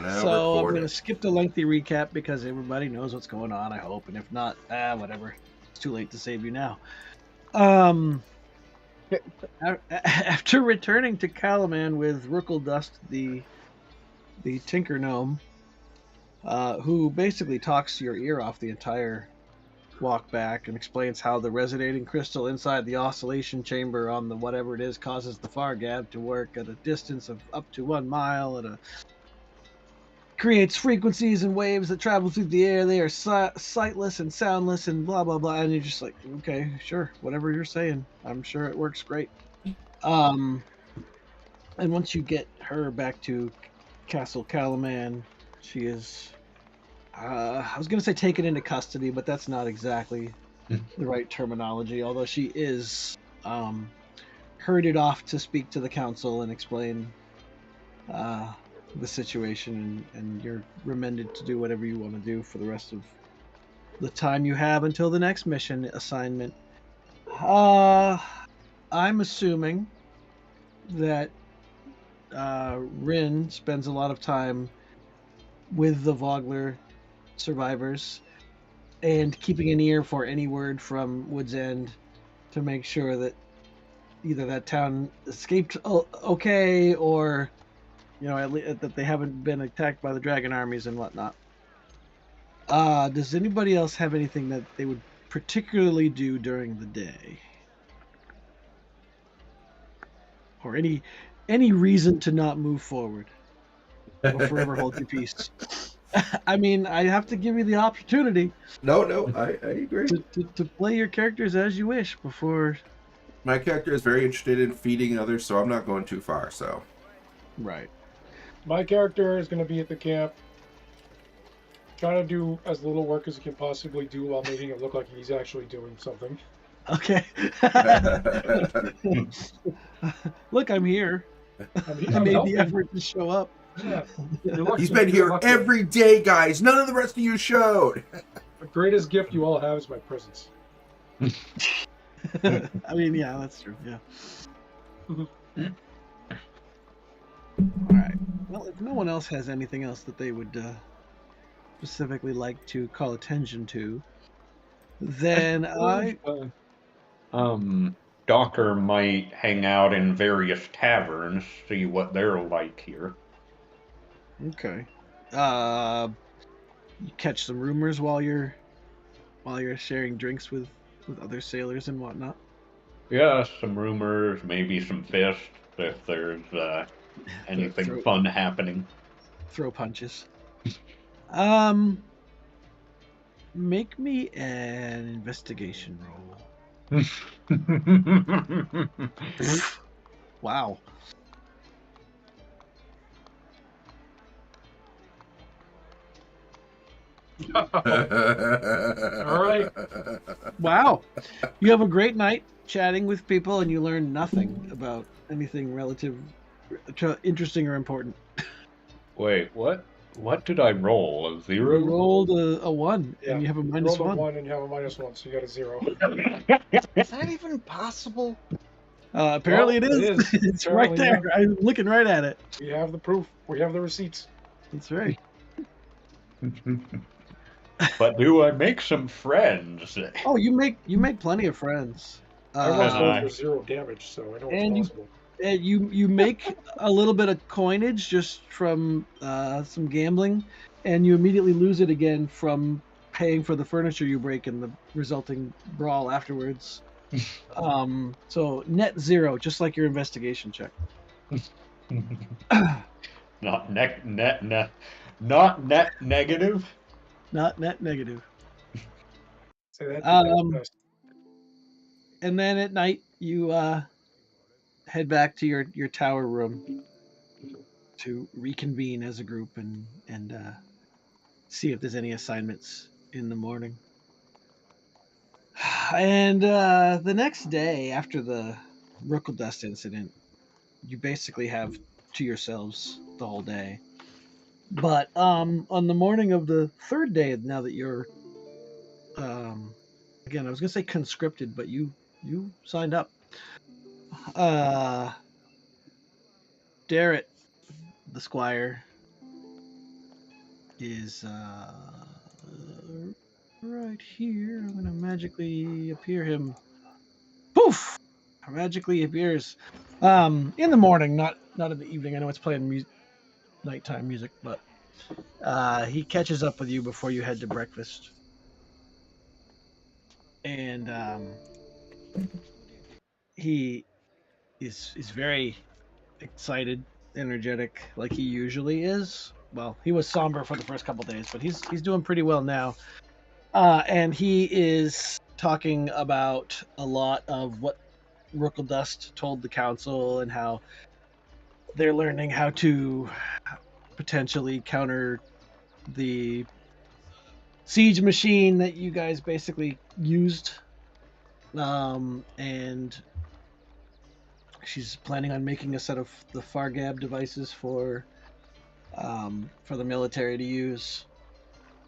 Now So I'm record going to it. skip the lengthy recap because everybody knows what's going on, I hope. And if not, whatever. It's too late to save you now. After returning to Calaman with Rookledust, the Tinker Gnome, who basically talks your ear off the entire walk back and explains how the resonating crystal inside the oscillation chamber on the whatever it is causes the Fargab to work at a distance of up to 1 mile and creates frequencies and waves that travel through the air. They are sightless and soundless and blah blah blah. And you're just like, okay, sure, whatever you're saying. I'm sure it works great. And once you get her back to Castle Calaman, she is. I was going to say taken into custody, but that's not exactly the right terminology. Although she is herded off to speak to the council and explain the situation, and you're remanded to do whatever you want to do for the rest of the time you have until the next mission assignment. I'm assuming that Rin spends a lot of time with the Vogler survivors and keeping an ear for any word from Wood's End to make sure that either that town escaped okay, or at least that they haven't been attacked by the dragon armies and whatnot. Does anybody else have anything that they would particularly do during the day, or any reason to not move forward or forever hold your peace? I mean, I have to give you the opportunity. No, I agree. To play your characters as you wish before. My character is very interested in feeding others, so I'm not going too far. So, Right. My character is going to be at the camp, trying to do as little work as he can possibly do while making it look like he's actually doing something. Okay. Look, I'm here. I made the effort to show up. Yeah. He's been here every day, guys. None of the rest of you showed. The greatest gift you all have is my presence. I mean, yeah, that's true. Yeah. All right. Well, if no one else has anything else that they would specifically like to call attention to, then Docker might hang out in various taverns, see what they're like here. Okay. You catch some rumors while you're sharing drinks with other sailors and whatnot. Yeah, some rumors, maybe some fists if there's anything fun happening. Throw punches. Make me an investigation roll. Wow. All right. Wow. You have a great night chatting with people and you learn nothing about anything relative interesting or important. Wait, what? What did I roll? A 0? You rolled a 1 and you have a minus rolled 1. A 1 and you have a -1, so you got a 0. Is that even possible? Apparently Well, it is. It's right there. Yeah. I'm looking right at it. We have the proof. We have the receipts. That's right. But do I make some friends? Oh, you make plenty of friends. I once rolled for 0 damage, so I know it's possible. You make a little bit of coinage just from some gambling, and you immediately lose it again from paying for the furniture you break in the resulting brawl afterwards. So net 0, just like your investigation check. Not net negative. Not net negative. Say that. And then at night you head back to your tower room to reconvene as a group and see if there's any assignments in the morning. And the next day, after the Rookledust incident, you basically have to yourselves the whole day. But on the morning of the third day, now that you're again, I was gonna say conscripted, but you signed up. Darrett, the squire, is right here. I'm gonna magically appear him. Poof! Magically appears in the morning, not in the evening. I know it's playing nighttime music, but he catches up with you before you head to breakfast, and he is very excited, energetic, like he usually is. Well, he was somber for the first couple days, but he's doing pretty well now. And he is talking about a lot of what Rookledust told the council and how they're learning how to potentially counter the siege machine that you guys basically used. And she's planning on making a set of the Fargab devices for the military to use.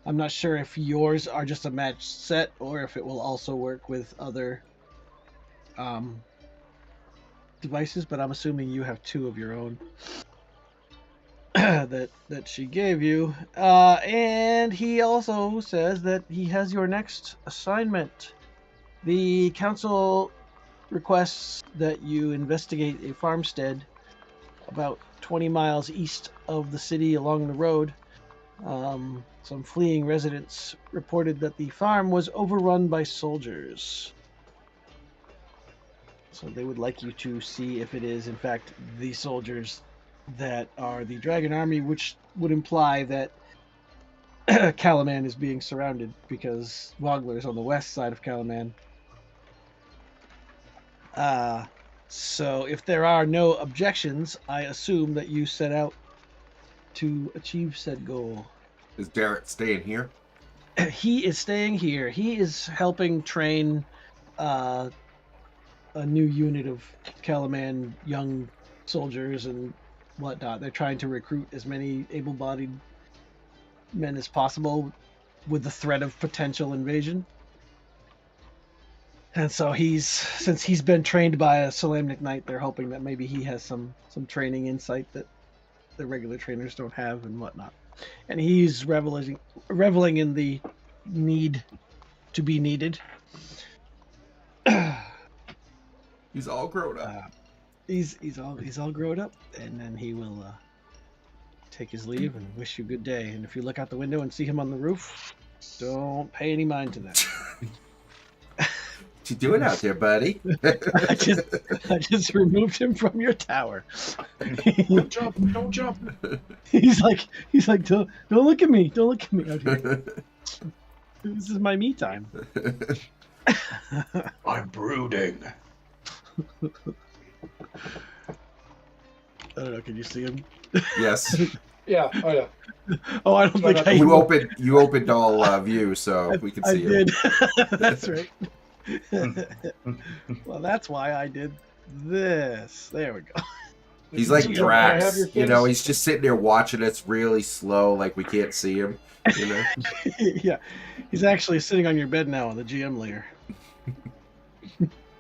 I'm not sure if yours are just a matched set or if it will also work with other devices, but I'm assuming you have 2 of your own that she gave you. And he also says that he has your next assignment. The council requests that you investigate a farmstead about 20 miles east of the city along the road. Some fleeing residents reported that the farm was overrun by soldiers. So they would like you to see if it is, in fact, the soldiers that are the Dragon Army, which would imply that Calaman is being surrounded because Wogler is on the west side of Calaman. So if there are no objections, I assume that you set out to achieve said goal. Is Derek staying here? He is staying here. He is helping train a new unit of Calaman young soldiers and whatnot. They're trying to recruit as many able-bodied men as possible with the threat of potential invasion. And so since he's been trained by a Solamnic Knight, they're hoping that maybe he has some training insight that the regular trainers don't have and whatnot. And he's reveling in the need to be needed. He's all grown up. He's all grown up, and then he will take his leave and wish you good day. And if you look out the window and see him on the roof, don't pay any mind to that. What you doing out there, buddy? I just removed him from your tower. Don't jump! Don't jump! He's like, don't look at me! Don't look at me out here. This is my me time. I'm brooding. I don't know. Can you see him? Yes. Yeah. Oh yeah. Oh, I don't think I. You opened all view, so we can see I did. him. That's right. Well, that's why I did this. There we go. He's like Can I have Drax, your you know. face? He's just sitting there watching us really slow, like we can't see him. You know. Yeah, he's actually sitting on your bed now on the GM layer.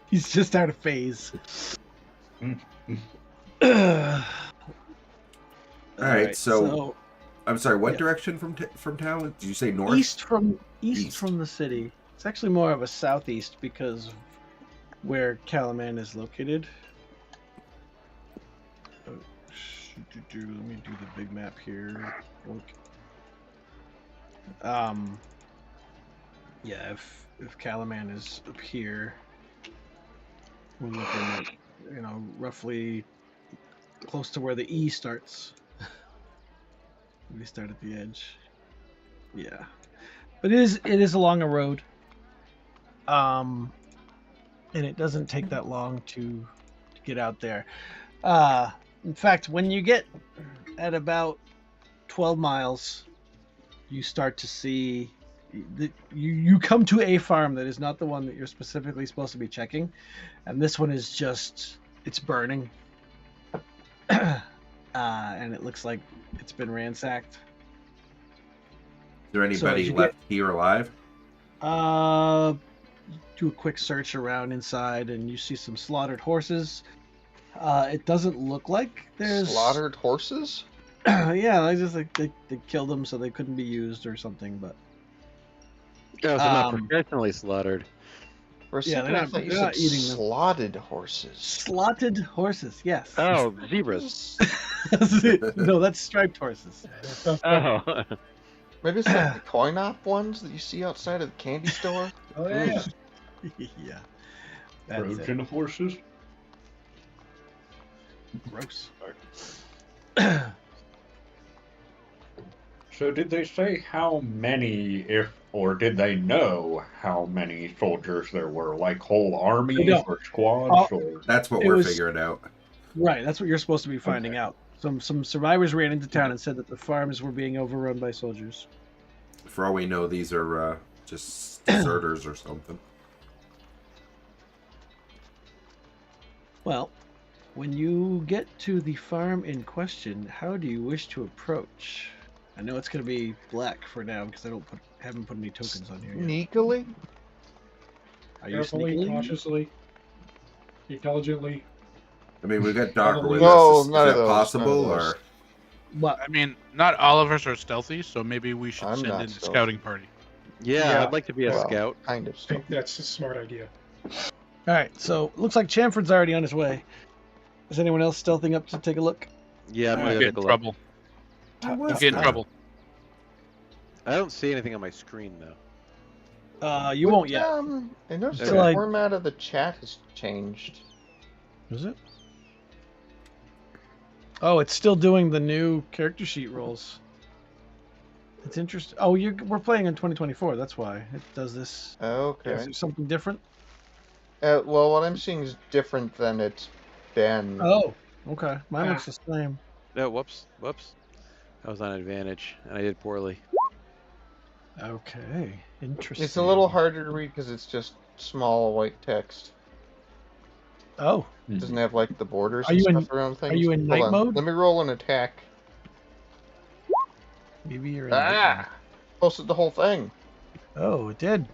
He's just out of phase. All right, so I'm sorry. What yeah. direction from town? Did you say north? East from the city. It's actually more of a southeast because of where Calaman is located. Let me do the big map here. Yeah, if Calaman is up here, we're looking at, roughly close to where the E starts. We start at the edge. Yeah. But it is along a road. And it doesn't take that long to get out there. In fact, when you get at about 12 miles, you start to see you come to a farm that is not the one that you're specifically supposed to be checking, and this one is it's burning. And it looks like it's been ransacked. Is there anybody left here alive? Do a quick search around inside, and you see some slaughtered horses. It doesn't look like there's Slaughtered horses? Yeah, I just like they killed them so they couldn't be used or something. But Oh, so not Um, professionally slaughtered. For a Yeah, second, they're I not- thought you they're said not eating them. slotted horses. slotted horses, yes. Oh, zebras. No, that's striped horses. Oh. Maybe it's like the coin-op ones that you see outside of the candy store. Oh yeah. Yeah, that's Trojan horses. it. Gross. So did they say how many, or did they know how many soldiers there were? Like whole armies don't. or squads, or That's what It we're was- figuring out. Right, that's what you're supposed to be finding Okay. out. Some survivors ran into town and said that the farms were being overrun by soldiers. For all we know, these are just deserters or something. Well, when you get to the farm in question, how do you wish to approach? I know it's going to be black for now because I haven't put any tokens on here yet. Sneakily? Are you Carefully, sneakily? cautiously, intelligently. I mean, we've got Docker with No, us. Is none of that those, possible, none of those. or What? I mean, not all of us are stealthy, so maybe we should I'm send not in a stealthy. scouting party. Yeah, Yeah, I'd like to be a well. scout. Kind of I stuff. think that's a smart idea. All right, so looks like Chamford's already on his way. Is anyone else stealthing up to take a look? Yeah, I'm You gonna get take in a look. trouble. You get in trouble. I don't see anything on my screen though. You won't yet. I noticed Okay. the Like- format of the chat has changed. Is it? Oh, it's still doing the new character sheet rolls. It's interesting. Oh, we're playing in 2024. That's why it does this. Okay. Is there something different? Well, what I'm seeing is different than it's been. Oh, okay. Mine looks the same. No, whoops. I was on advantage and I did poorly. Okay, interesting. It's a little harder to read because it's just small white text. Oh, It doesn't have like the borders Are and you in- stuff around things. you in Hold night on. mode? Let me roll an attack. maybe you're in. Ah! Posted the whole thing. Oh, it did.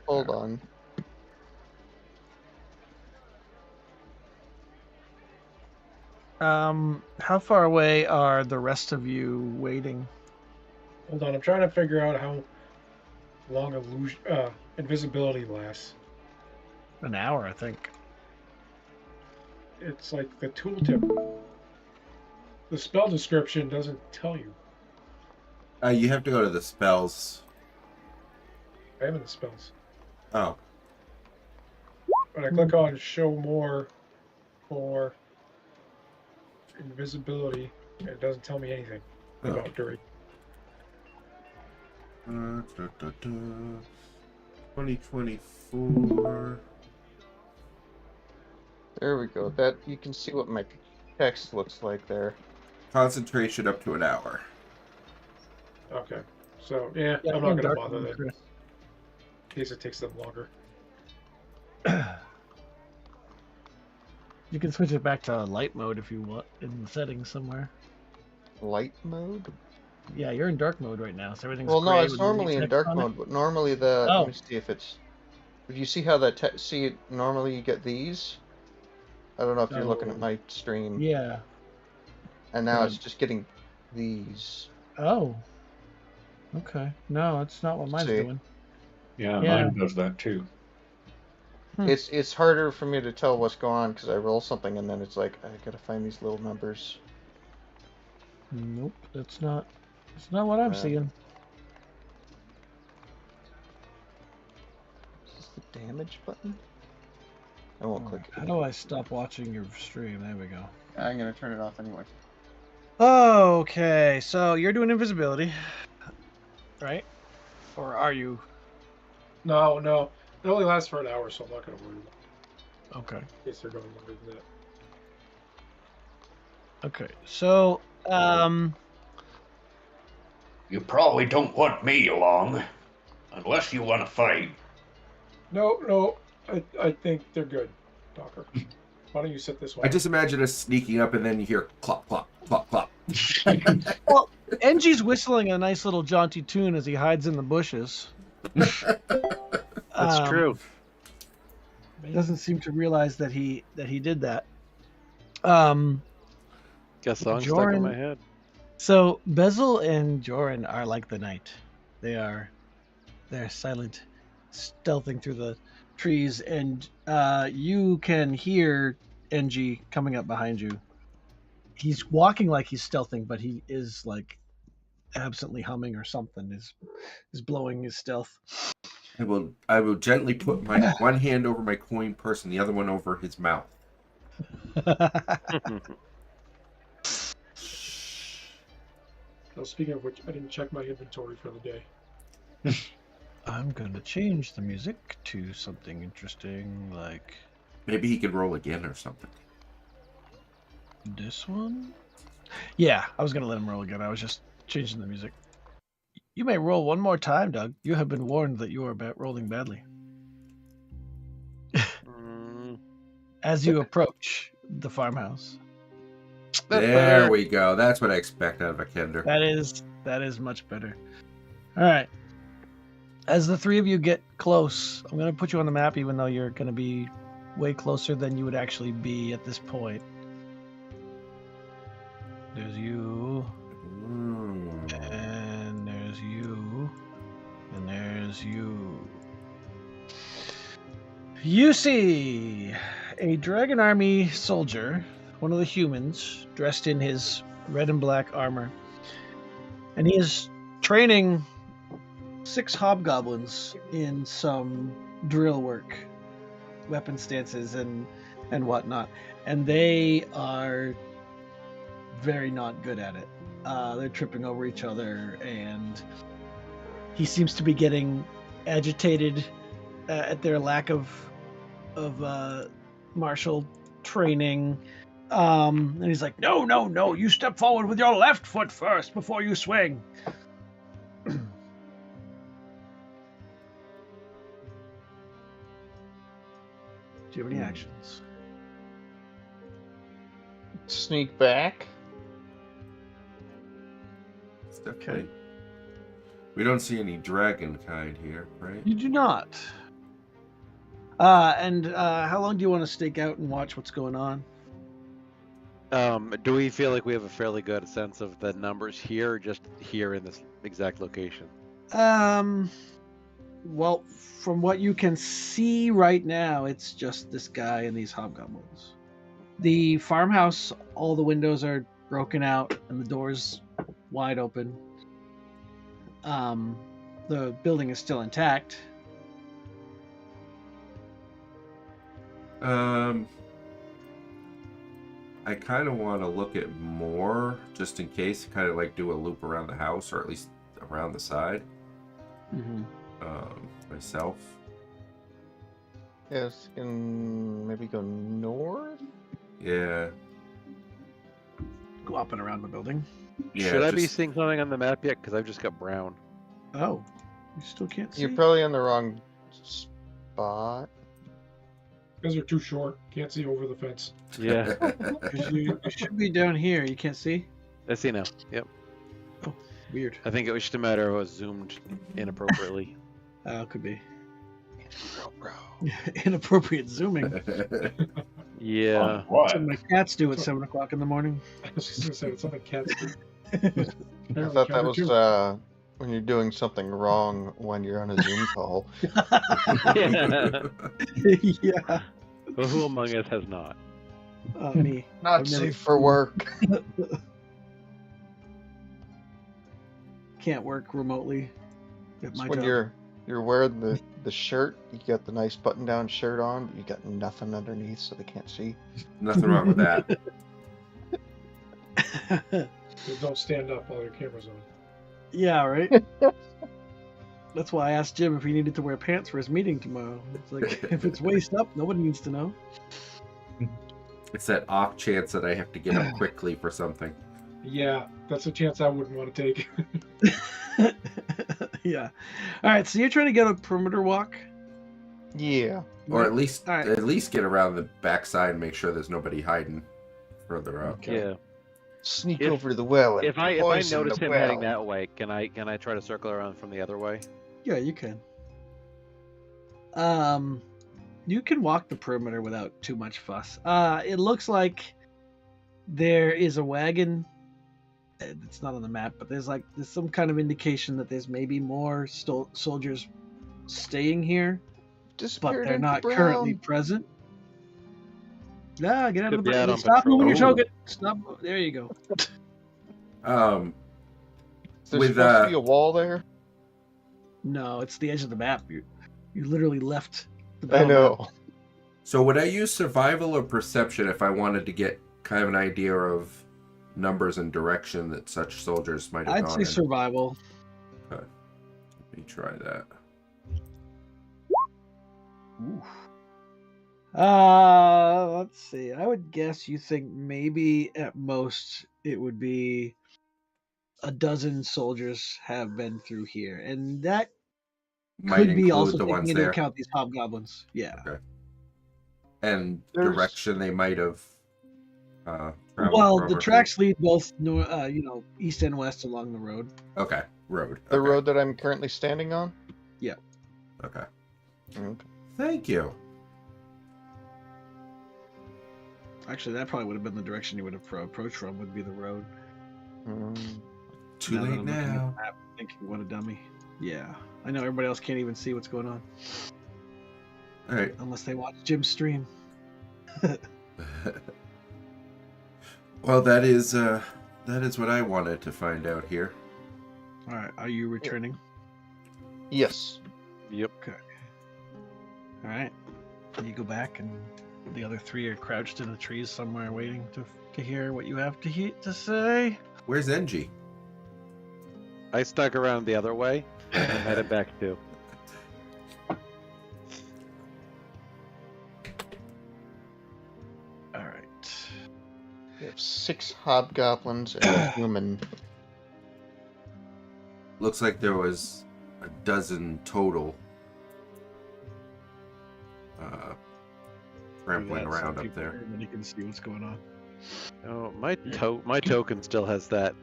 Hold on. How far away are the rest of you waiting? Hold on, I'm trying to figure out how long invisibility lasts. An hour, I think. It's like the tooltip. The spell description doesn't tell you. you have to go to the spells. I have in the spells. Oh, When I click on show more for invisibility, it doesn't tell me anything about duration. 2024. There we go. That you can see what my text looks like there. Concentration up to an hour. Okay. So, yeah, Yeah, I'm not in going to dark bother mode, that in Chris. case it takes them longer. You can switch it back to light mode if you want in the settings somewhere. Light mode? Yeah, you're in dark mode right now, so everything's Well, no, gray it's with normally in text dark on it. mode, but normally the. Oh. Let me see if it's. If you see how that see it, normally you get these. I don't know if you're looking at Oh. my stream. Yeah. And now Hmm. it's just getting these. Oh. Okay. No, that's not what mine's See. doing. yeah, Yeah. mine does that too. Hmm. It's harder for me to tell what's going on because I roll something and then it's like I gotta find these little numbers. Nope, that's not. It's not what I'm Uh, seeing. Is this the damage button? I won't click it. How do I stop watching your stream? There we go. I'm gonna turn it off anyway. Okay, so you're doing invisibility, right? Or are you? No, it only lasts for an hour, so I'm not going to worry about Okay. it in case they're going longer than that. Okay, so You probably don't want me along, unless you want to fight. No, I think they're good, Docker. Why don't you sit this way? I just imagine us sneaking up and then you hear clop, clop, clop, clop. well, NG's whistling a nice little jaunty tune as he hides in the bushes. That's true. doesn't seem to realize that he did that. Got songs stuck in my Joran- head. So Bezel and Joran are like the night. They're silent, stealthing through the trees, and you can hear NG coming up behind you. He's walking like he's stealthing, but he is like absently humming or something. Is blowing his stealth. I will gently put my one hand over my coin purse and the other one over his mouth. Now, speaking of which, I didn't check my inventory for the day. I'm gonna change the music to something interesting, like Maybe he could roll again or something. this one. Yeah, I was gonna let him roll again. I was just changing the music. You may roll one more time, Doug. You have been warned that you are rolling badly. As you approach the farmhouse. There we go. That's what I expect out of a Kender. That is much better. All right. As the three of you get close, I'm going to put you on the map, even though you're going to be way closer than you would actually be at this point. There's you, and there's you, and there's you. You see a Dragon Army soldier, one of the humans, dressed in his red and black armor. And he is training 6 hobgoblins in some drill work, weapon stances and whatnot. And they are very not good at it. They're tripping over each other, and he seems to be getting agitated at their lack of martial training. And he's like, no, you step forward with your left foot first before you swing. Do you have any actions? Sneak back. Okay. We don't see any dragon kind here, right? You do not. And how long do you want to stake out and watch what's going on? Do we feel like we have a fairly good sense of the numbers here, or just here in this exact location? Well, from what you can see right now, it's just this guy and these hobgoblins. The farmhouse, all the windows are broken out and the doors wide open. The building is still intact. I kind of want to look at more, just in case, kind of like do a loop around the house, or at least around the side. Mm-hmm. Myself. Yes, can maybe go north. Yeah. Go up and around the building. Yeah. Should I be just- seeing something on the map yet? Because I've just got brown. Oh, you still can't see? You're probably in the wrong spot. You guys are too short. Can't see over the fence. Yeah. You should be down here. You can't see? I see now. Yep. Weird. I think it was just a matter of I was zoomed inappropriately. Could be. Bro. Inappropriate zooming. Yeah. What? That's what my cats do at 7 o'clock in the morning. I was just gonna say it's something cats do. I thought that was when you're doing something wrong when you're on a Zoom call. Yeah. Yeah. Well, who among us has not? Me. Not I've never- safe for work. Can't work remotely at my when job. you're wearing the shirt, you got the nice button down shirt on, but you got nothing underneath so they can't see. Nothing wrong with that. Just don't stand up while your camera's on. Yeah, right? That's why I asked Jim if he needed to wear pants for his meeting tomorrow. It's like, if it's waist up, nobody needs to know. It's that off chance that I have to get up quickly for something. Yeah, that's a chance I wouldn't want to take. Yeah. All right, so you're trying to get a perimeter walk? Yeah. Or at least All right. get around the backside and make sure there's nobody hiding further up. Okay. Yeah. Sneak If- over to the well and If I poison notice the him well. heading that way, can I try to circle around from the other way? Yeah, you can. You can walk the perimeter without too much fuss. It looks like there is a wagon. It's not on the map, but there's some kind of indication that there's maybe more soldiers staying here, but Disappeared they're into not brown. currently present. Get out of Could the be out way. on Stop patrol. moving your Oh. token. Stop. There you go. There's With, supposed to be a wall there. No, it's the edge of the map. You literally left the I battle know. map. So would I use survival or perception if I wanted to get kind of an idea of numbers and direction that such soldiers might have I'd gone say in? survival. Let me try that. Ooh. Let's see. I would guess you think maybe at most it would be a dozen soldiers have been through here, and that Might could be include also the taking ones into there. account these hobgoblins. Yeah. Okay. And There's- direction they might have traveled Well, from the or tracks lead both, east and west along the road. Okay, road. The Okay. road that I'm currently standing on. Okay. Okay. Thank you. Actually, that probably would have been the direction you would have approached from. Would be the road. Too Now that late I'm looking at now. the map, thinking, what a dummy. Yeah, I know everybody else can't even see what's going on All right. unless they watch Jim's stream. Well, that is what I wanted to find out here. All right, are you returning? Yes. Yep. All right, you go back, and the other three are crouched in the trees somewhere, waiting to hear what you have to say. Where's NG? I stuck around the other way and headed back too. All right. We have 6 hobgoblins and a human. Looks like there was a dozen total trampling Do that so around up people- there. Everybody can see what's going on. Oh, my token still has that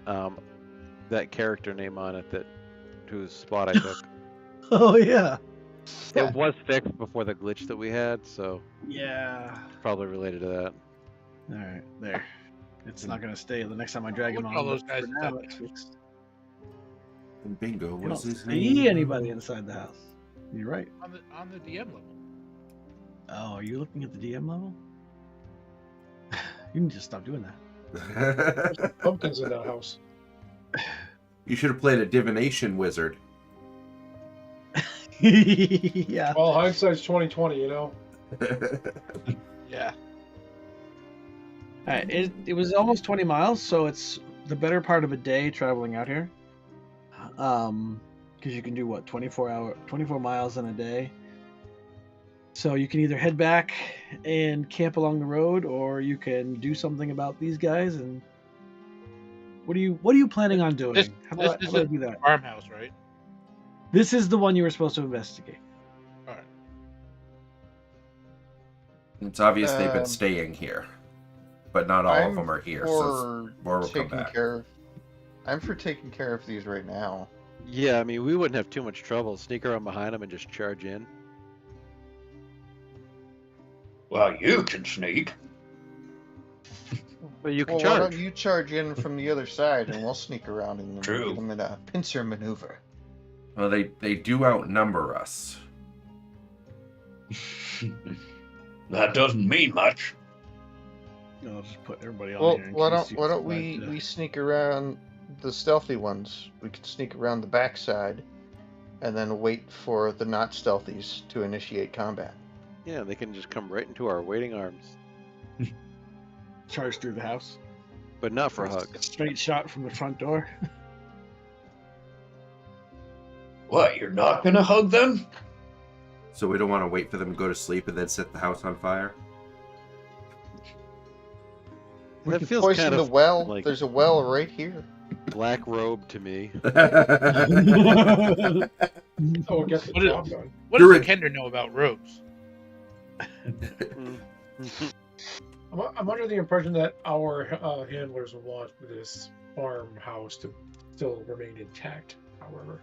that character name on it whose spot I took. Oh yeah. It was fixed before the glitch that we had, so Yeah. probably related to that. All right, there. It's not gonna stay the next time I drag him Look on. all those but guys for now, that- it's fixed. And Bingo You was don't his see name. anybody inside the house. You're right. On the DM level. Oh, are you looking at the DM level? You need to stop doing that. Pumpkins in that house. You should have played a divination wizard. Yeah. Well, hindsight's 2020, you know. Yeah. All right, it was almost 20 miles, so it's the better part of a day traveling out here. Because you can do what 24 miles in a day. So you can either head back and camp along the road, or you can do something about these guys. And what are you planning on doing? This how about is I a do that? farmhouse, right? This is the one you were supposed to investigate. All right. It's obvious they've been Um, staying here, but not all of them are here. So For more will come taking back. care of. I'm for taking care of these right now. Yeah, I mean, we wouldn't have too much trouble. Sneak around behind them and just charge in. Well, you can sneak. But you can Well, why charge. don't you charge in from the other side, and we'll sneak around and True. get them in a pincer maneuver. Well, they do outnumber us. That doesn't mean much. I'll just put everybody on Well, here. in why case don't you why don't decide to- we sneak around the stealthy ones? We could sneak around the backside, and then wait for the not stealthies to initiate combat. Yeah, they can just come right into our waiting arms. charge through the house? But not for a hug. Straight shot from the front door. What, you're not gonna hug them? So we don't want to wait for them to go to sleep and then set the house on fire. We That could feels Poison kind the of well. like There's a well right here. black robe to me. Oh, we'll get the What is- job done. What You're does the Kender know about robes? I'm under the impression that our handlers will want this farmhouse to still remain intact, however.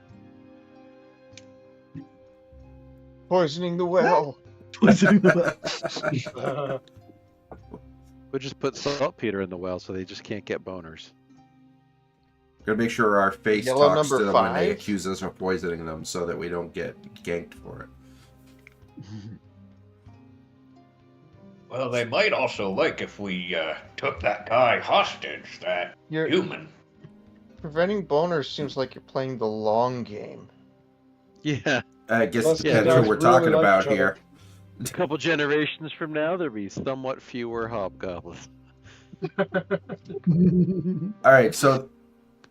Poisoning the well. Poisoning the well. We'll just put saltpeter in the well so they just can't get boners. Gotta make sure our face Yellow talks number to them when they 5? accuse us of poisoning them so that we don't get ganked for it. Well, they might also like if we took that guy hostage, that You're human. preventing boners seems like you're playing the long game. Yeah. I guess Plus, it you depends guys who we're really talking like about each other. here. A couple generations from now, there'll be somewhat fewer hobgoblins. Alright, so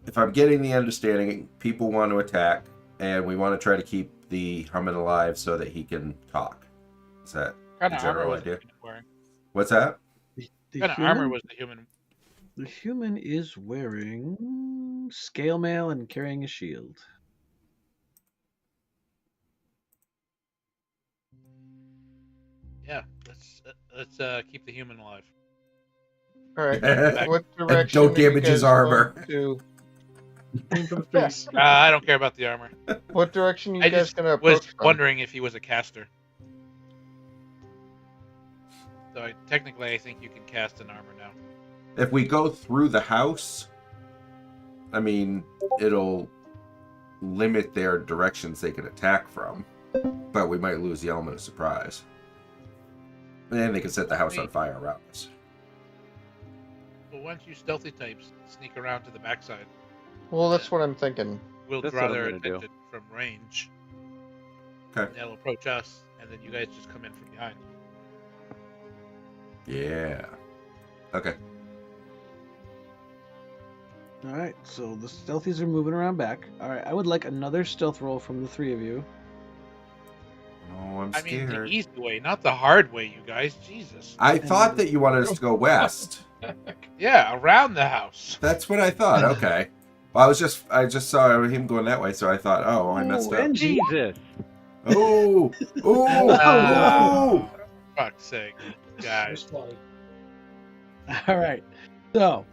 if I'm getting the understanding, people want to attack, and we want to try to keep the Hummin alive so that he can talk. Is that What kind the of armor general was the idea? human wearing? What's that? The What kind of armor human- was the human? The human is wearing scale mail and carrying a shield. Yeah, let's keep the human alive. All right. And What direction? don't are you damage his guys armor. going to- Aim for the face. I don't care about the armor. What direction are you I guys just gonna was approach from? wondering if he was a caster. So technically, I think you can cast an armor now. If we go through the house, I mean, it'll limit their directions they can attack from, but we might lose the element of surprise. And they can set the house on fire around us. Well, once you stealthy types sneak around to the backside, Well, that's what I'm thinking. we'll That's draw what I'm their gonna do. attention from range. Okay. And they'll approach us, and then you guys just come in from behind. Yeah. Okay. All right, so the stealthies are moving around back. All right, I would like another stealth roll from the three of you. Oh, I'm I mean, the scared. easy way, not the hard way, you guys. Jesus. I thought that you wanted us to go west. Yeah, around the house. That's what I thought. Okay. Well, I just saw him going that way, so I thought, oh, I messed up. NG. Jesus. Oh, oh, Fuck's sake, guys. Just like, All right, so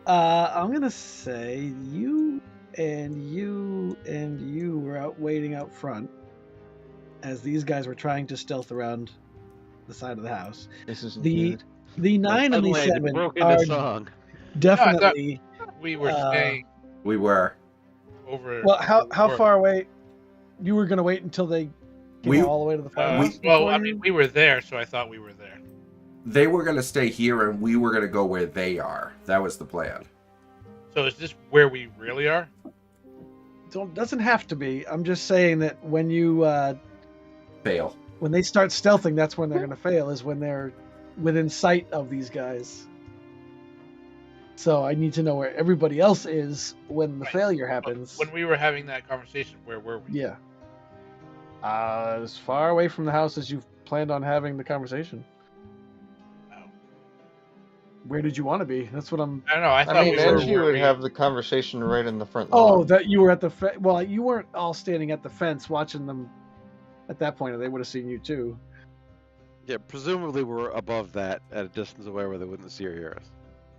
I'm gonna say you and you were out waiting out front as these guys were trying to stealth around the side of the house. This isn't The good. the 9 and the Suddenly it 7 broke are into song. definitely. We were Uh, staying We were. over. Well, how Or- far away? You were gonna wait until they came We- all the way to the firehouse. well, before I you? mean, we were there, so I thought we were there. They were going to stay here, and we were going to go where they are. That was the plan. So is this where we really are? Doesn't have to be. I'm just saying that when you Fail. when they start stealthing, that's when they're gonna fail. Is when they're within sight of these guys. So I need to know where everybody else is when the Right. failure happens. When we were having that conversation, where were we? Yeah. As far away from the house as you've planned on having the conversation. Oh. Where did you want to be? That's what I'm. I don't know. I thought I mean, we were Angie where would we- have the conversation right in the front Oh, lawn. that you were at the well, you weren't all standing at the fence watching them. At that point, they would have seen you too. Yeah, presumably we're above that at a distance away where they wouldn't see or hear us.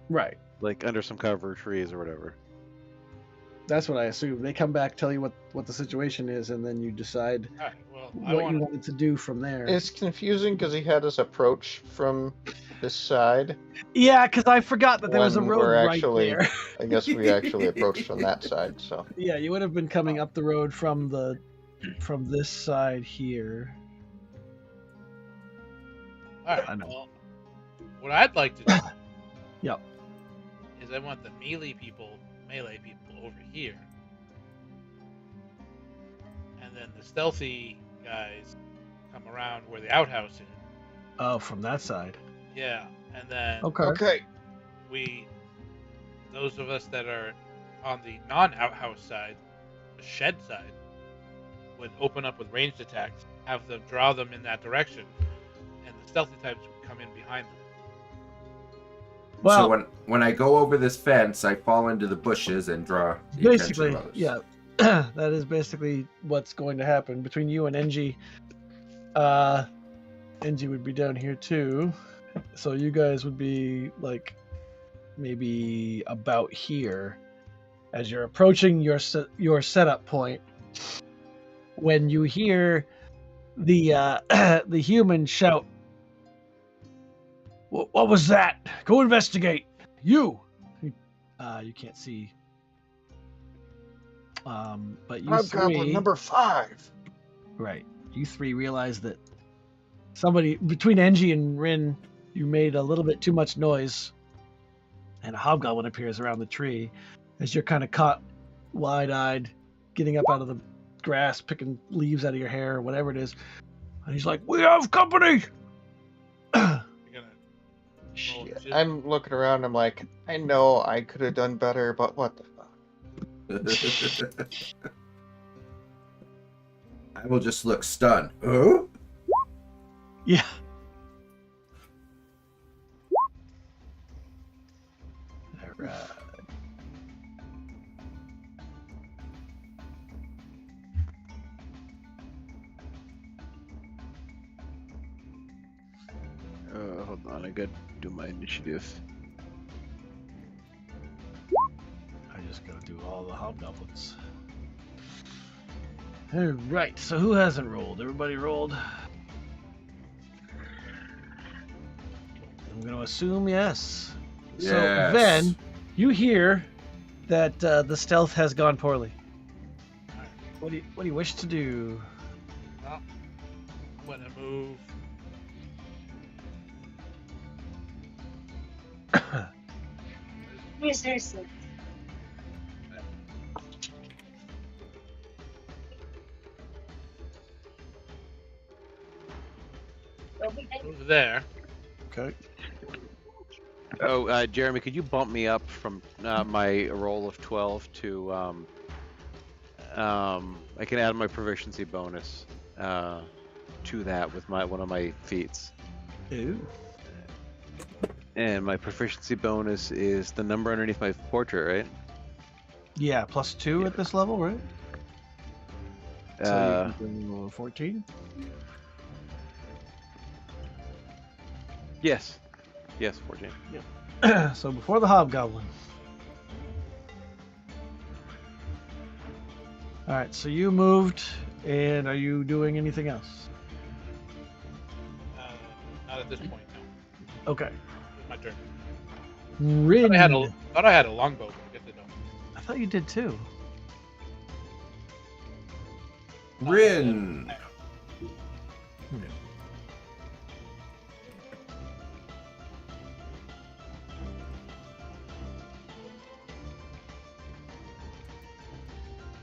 Right. Like under some cover of trees or whatever. That's what I assume. They come back, tell you what the situation is, and then you decide All right, well, what you wanted to do from there. It's confusing because he had us approach from this side. Yeah, because I forgot that there was a When road we're right actually- there. I guess we actually approached from that side. So Yeah, you would have been coming up the road from this side here. All right. I know. Well, what I'd like to do Yep. is I want the melee people over here. And then the stealthy guys come around where the outhouse is. Oh, from that side. Yeah. And then Okay. those of us that are on the non-outhouse side, the shed side, would open up with ranged attacks, have them draw them in that direction, and the stealthy types would come in behind them. Well, so when I go over this fence, I fall into the bushes and draw the basically, attention of others. yeah, that is basically what's going to happen between you and NG. NG would be down here too, so you guys would be like maybe about here as you're approaching your setup point. When you hear the humans shout, What was that? Go investigate. You. You can't see. But you Hobgoblin three, number 5. right? You three realize that somebody between Engie and Rin, you made a little bit too much noise, and a hobgoblin appears around the tree as you're kind of caught wide-eyed, getting up out of the grass, picking leaves out of your hair or whatever it is. And he's like, "We have company." You're gonna roll Shit. initiative? I'm looking around. I'm like, I know I could have done better, but what the fuck? I will just look stunned. Huh? Yeah. All right. Hold on, I gotta do my initiative. I just gotta do all the hobgoblins. All right. So who hasn't rolled? Everybody rolled. I'm gonna assume yes. So Yes. then you hear that the stealth has gone poorly. What do you wish to do? Well, I'm gonna move. Move there. Okay. Oh, Jeremy, could you bump me up from my roll of 12 to I can add my proficiency bonus to that with one of my feats. Ooh. And my proficiency bonus is the number underneath my portrait, right? Yeah, +2 at this level, right? So Uh, you can do 14. yes. Yes, 14. So before the hobgoblin. All right. So you moved, and are you doing anything else? Not at this point, no. Okay. It's my turn. Rin. Thought I had a longbow, but I guess I don't. I thought you did too. Rin.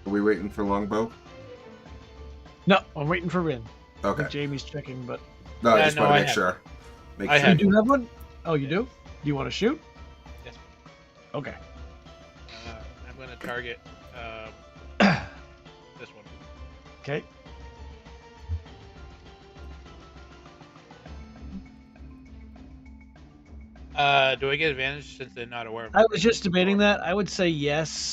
Are we waiting for longbow? No, I'm waiting for Rin. I Okay. think Jamie's checking, but No, I Yeah, just no, want to I make have sure. Make I sure. you had do have one. Oh, you do? Do you want to shoot? Yes. Okay. I'm gonna target this one. Okay. Do I get advantage since they're not aware of I was just debating that. I would say yes.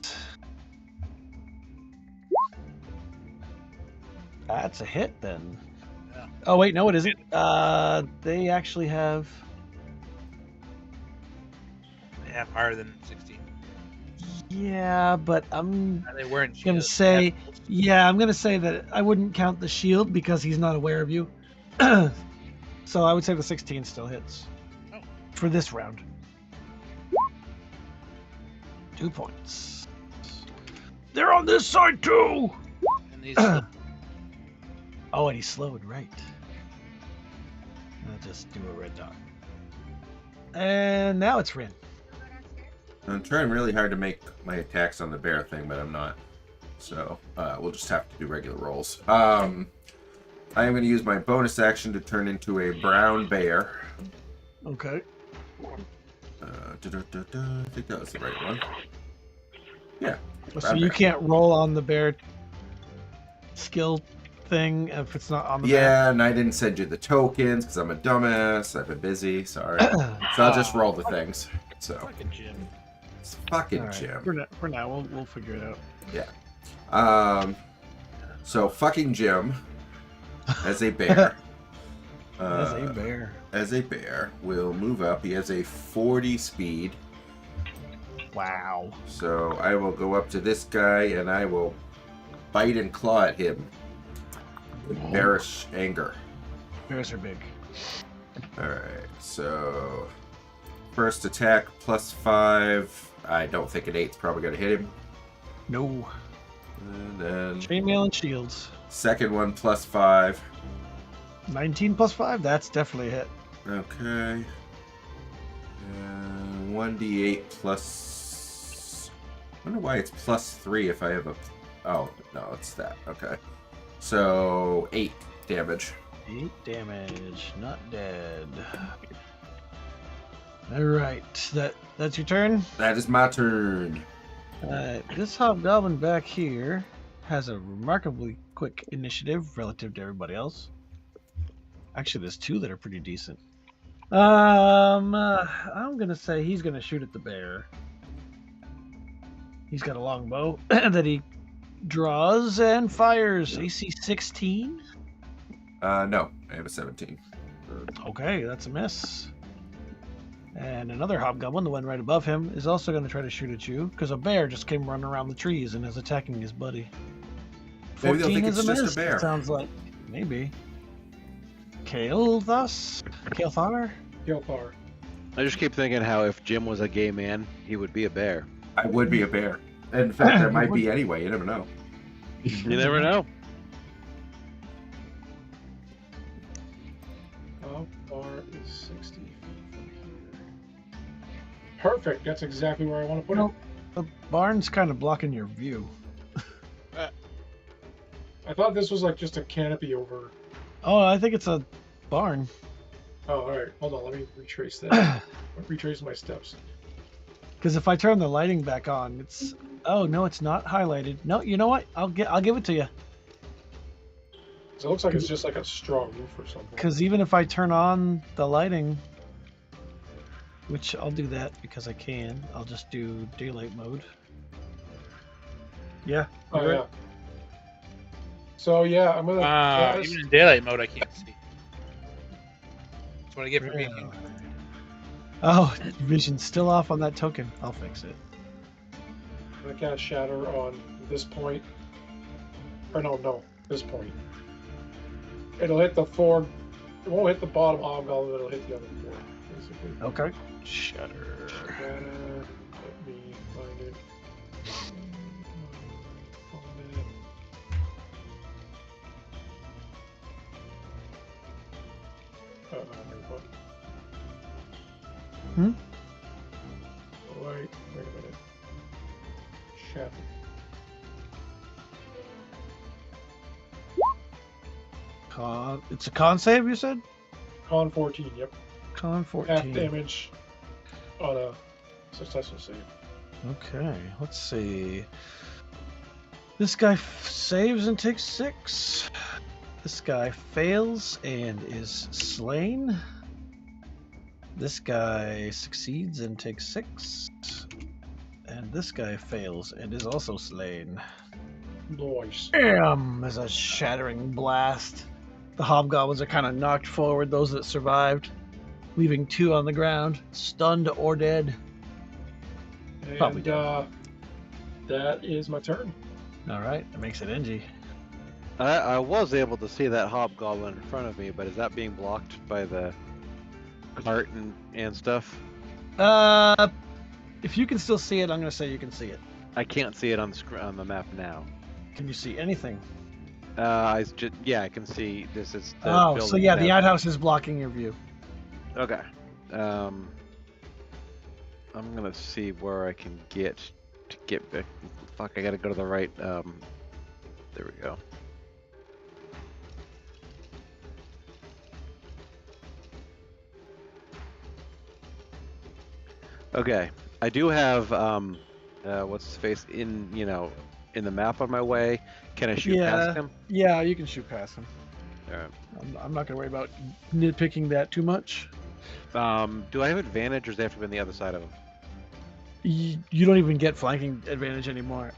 That's a hit then. Yeah. Oh wait, no, it isn't. They actually have. They have higher than 16. Yeah, but I'm And they weren't gonna shields. say, yeah, I'm gonna say that I wouldn't count the shield because he's not aware of you. So I would say the 16 still hits Oh. for this round. 2 points. They're on this side too. And these Oh, and he slowed, right. I'll just do a red dot. And now it's Rin. I'm trying really hard to make my attacks on the bear thing, but I'm not. So we'll just have to do regular rolls. I am going to use my bonus action to turn into a brown bear. Okay. I think that was the right one. Yeah. So brown you bear. can't roll on the bear skill thing if it's not on the bear? Yeah, and I didn't send you the tokens because I'm a dumbass. I've been busy. Sorry. So I'll just roll the things. So fucking Jim. it's fucking All right. Jim. For now, we'll figure it out. So fucking Jim as a bear. As a bear. As a bear will move up. He has a 40 speed. Wow. So I will go up to this guy and I will bite and claw at him. Bearish anger. Bears are big. Alright, so first attack +5. I don't think an 8's probably gonna hit him. No. And then Chainmail and shields. second one +5. 19 plus 5, that's definitely a hit. Okay. And 1d8 plus. I wonder why it's +3 if I have a. Oh, no, it's that. Okay. So 8 damage. 8 damage, not dead. Alright, that's your turn? That is my turn. This hobgoblin back here has a remarkably quick initiative relative to everybody else. Actually, there's 2 that are pretty decent. I'm gonna say he's gonna shoot at the bear. He's got a long bow that he draws and fires. AC 16. No, I have a 17. Okay, that's a miss. And another hobgoblin, the one right above him, is also going to try to shoot at you because a bear just came running around the trees and is attacking his buddy. Maybe they'll 14 think is it's a just a miss. bear. It sounds like maybe. Kael'thas? Kael'thar? Gilthar. I just keep thinking how if Jim was a gay man, he would be a bear. I would be a bear. In fact, I might be anyway. You never know. You never know. How far is 60 feet from here? Perfect. That's exactly where I want to put Nope. The barn's kind of blocking your view. it. I thought this was like just a canopy over. Oh, I think it's a barn. Oh, all right. Hold on. Let me retrace that. Retrace my steps. Because if I turn the lighting back on, it's. Oh no, it's not highlighted. No, you know what? I'll give it to you. So it looks like it's just like a straw roof or something. Because even if I turn on the lighting, which I'll do that because I can, I'll just do daylight mode. Yeah. Oh you're yeah. right. So yeah, I'm gonna. cast- Even in daylight mode, I can't see. That's what I get for being. Yeah. Oh, vision's still off on that token. I'll fix it. I'm gonna cast Shatter on this point. Or no, this point. It'll hit the 4. It won't hit the bottom hobgoblin, it'll hit the other 4, basically. Okay. Shatter. Let me find it. Hmm? Wait a minute. Shatter. It's a con save, you said? Con 14, yep. Con 14. Half damage on a successful save. Okay, let's see. This guy saves and takes 6. This guy fails and is slain. This guy succeeds and takes 6. And this guy fails and is also slain. Nice. Bam! There's a shattering blast. The hobgoblins are kind of knocked forward, those that survived, leaving 2 on the ground, stunned or dead. Probably And that is my turn. All right, that makes it Engie. I was able to see that hobgoblin in front of me, but is that being blocked by the cart and stuff? If you can still see it, I'm gonna say you can see it. I can't see it on the map now. Can you see anything? I can see this is. The Oh, so building yeah, the now. outhouse is blocking your view. Okay. I'm gonna see where I can get back. Fuck, I gotta go to the right. There we go. Okay, I do have what's his face in in the map on my way. Can I shoot past him? Yeah, you can shoot past him. All right. I'm not gonna worry about nitpicking that too much. Do I have advantage, or does it have to be on the other side of him? You don't even get flanking advantage anymore.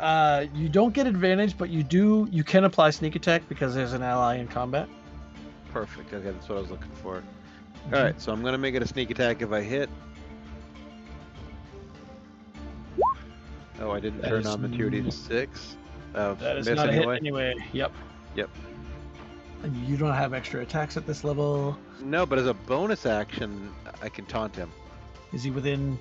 You don't get advantage, but you can apply sneak attack because there's an ally in combat. Perfect. Okay, that's what I was looking for. All right, so I'm gonna make it a sneak attack if I hit. Oh, I didn't That turn is on maturity to 6. Oh, That is miss not a hit anyway. anyway. Yep. Yep. And you don't have extra attacks at this level. No, but as a bonus action, I can taunt him. Is he within?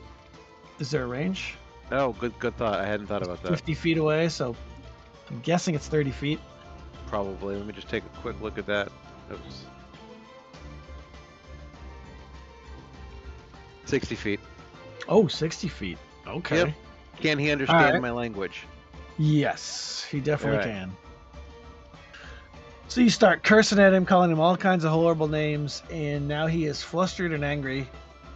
Is there a range? Oh, good thought. I hadn't thought about that. 50 feet away, so I'm guessing it's 30 feet. Probably. Let me just take a quick look at that. Oops. 60 feet. Oh, 60 feet. Okay. Yep. Can he understand Alright. my language? Yes, he definitely Alright. can. So you start cursing at him, calling him all kinds of horrible names, and now he is flustered and angry.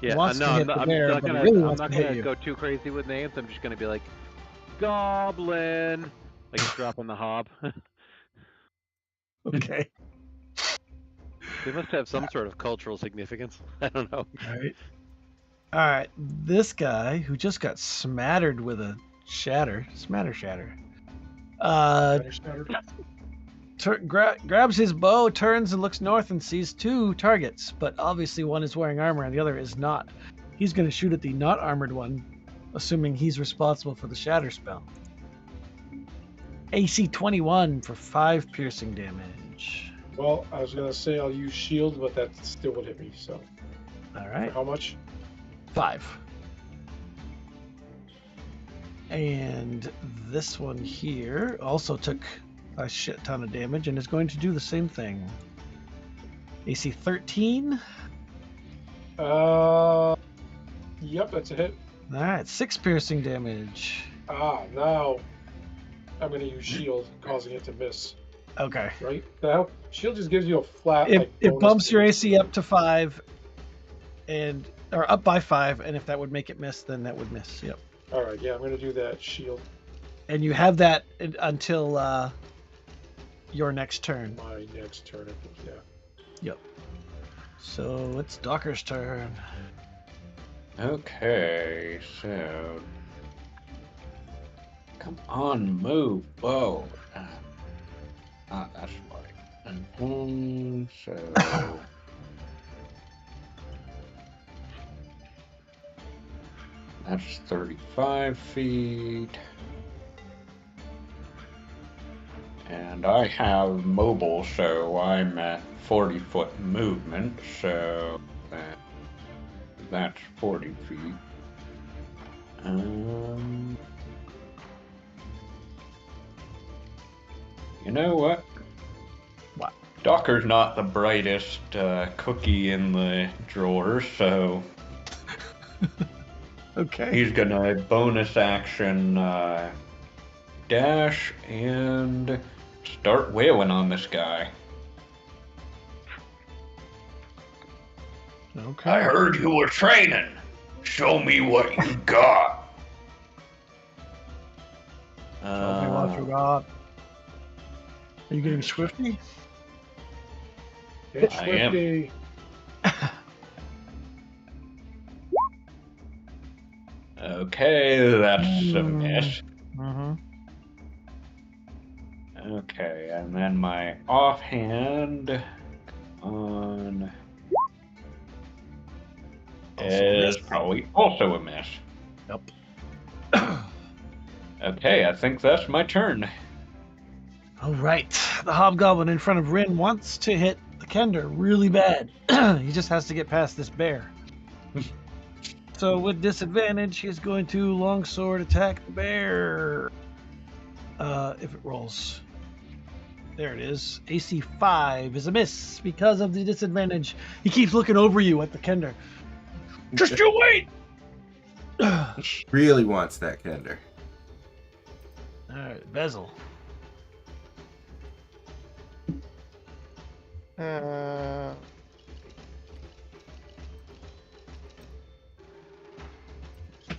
Yeah, wants no, to I'm hit not, the I'm bear, not but he gonna, really I'm wants not to hit gonna you. go too crazy with names. I'm just gonna be like, Goblin, like dropping the hob. Okay. They must have some sort of cultural significance. I don't know. All right. This guy who just got smattered with a shatter. Grabs his bow, turns and looks north and sees two targets, but obviously one is wearing armor and the other is not. He's going to shoot at the not armored one, assuming he's responsible for the shatter spell. AC 21 for 5 piercing damage. Well, I was gonna say I'll use shield, but that still would hit me. So, All right. how much? 5. And this one here also took a shit ton of damage and is going to do the same thing. AC 13. Yep, that's a hit. All right, 6 piercing damage. Now I'm gonna use shield, causing it to miss. Okay. Right? Now, shield just gives you a flat. It bonus bumps your to- AC up to 5, or up by 5, and if that would make it miss, then that would miss. Yep. All right, yeah, I'm gonna do that. Shield And you have that until your next turn. my next turn. I think, yeah. Yep. So it's Docker's turn. Okay, so come on, move, bow. That's right. And so that's 35 feet. And I have mobile, so I'm at 40-foot movement, so that's 40 feet. You know what? What? Docker's not the brightest cookie in the drawer, so Okay. he's gonna bonus action dash and start wailing on this guy. Okay. I heard you were training. Show me what you got. Tell me what you got. Are you getting swifty? Hit I am. Swifty. Okay, that's a miss. Mm-hmm. Okay, and then my offhand on is probably also a miss. Yep. Okay, I think that's my turn. All right. The hobgoblin in front of Rin wants to hit the Kender really bad. He just has to get past this bear. So with disadvantage, he's going to longsword attack the bear. If it rolls. There it is. AC 5 is a miss because of the disadvantage. He keeps looking over you at the Kender. Just you wait! Really wants that Kender. Alright, Bezel. My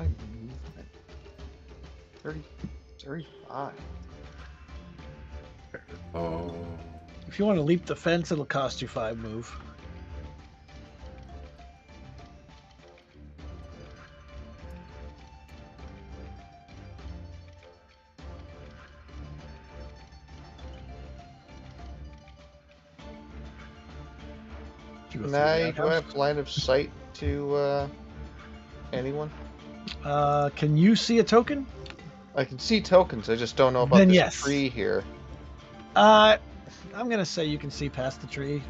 movement. 35. Oh. If you want to leap the fence, it'll cost you 5 move. Do you go through the Now, do I outhouse? have line of sight to anyone? Can you see a token? I can see tokens. I just don't know about Then this yes. tree here. I'm gonna say you can see past the tree.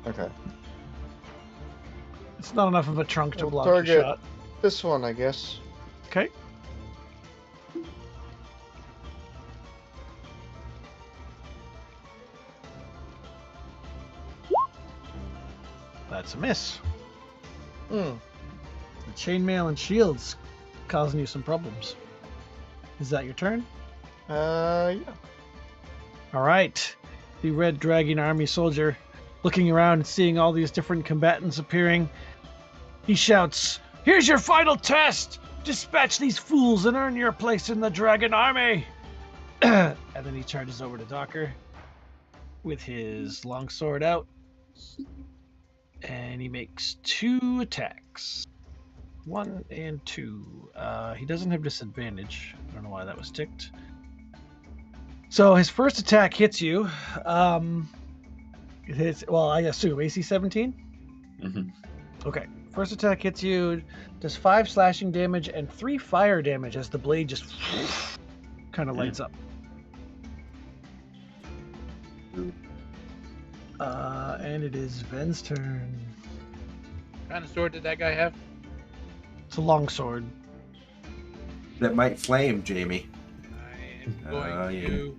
Okay. It's not enough of a trunk to We'll block your target- shot. This one, I guess. Okay. That's a miss. Hmm. The chainmail and shields causing you some problems. Is that your turn? Yeah. All right. The red dragging army soldier, looking around and seeing all these different combatants appearing, he shouts, "Here's your final test! Dispatch these fools and earn your place in the dragon army!" And then he charges over to Docker with his longsword out. And he makes 2 attacks. 1 and 2. He doesn't have disadvantage. I don't know why that was ticked. So his first attack hits you. It hits, well, I assume AC 17? Mhm. Okay. First attack hits you, does 5 slashing damage and 3 fire damage as the blade just kind of lights up. And it is Ven's turn. What kind of sword did that guy have? It's a long sword. That might flame, Jamie. I am going yeah. to.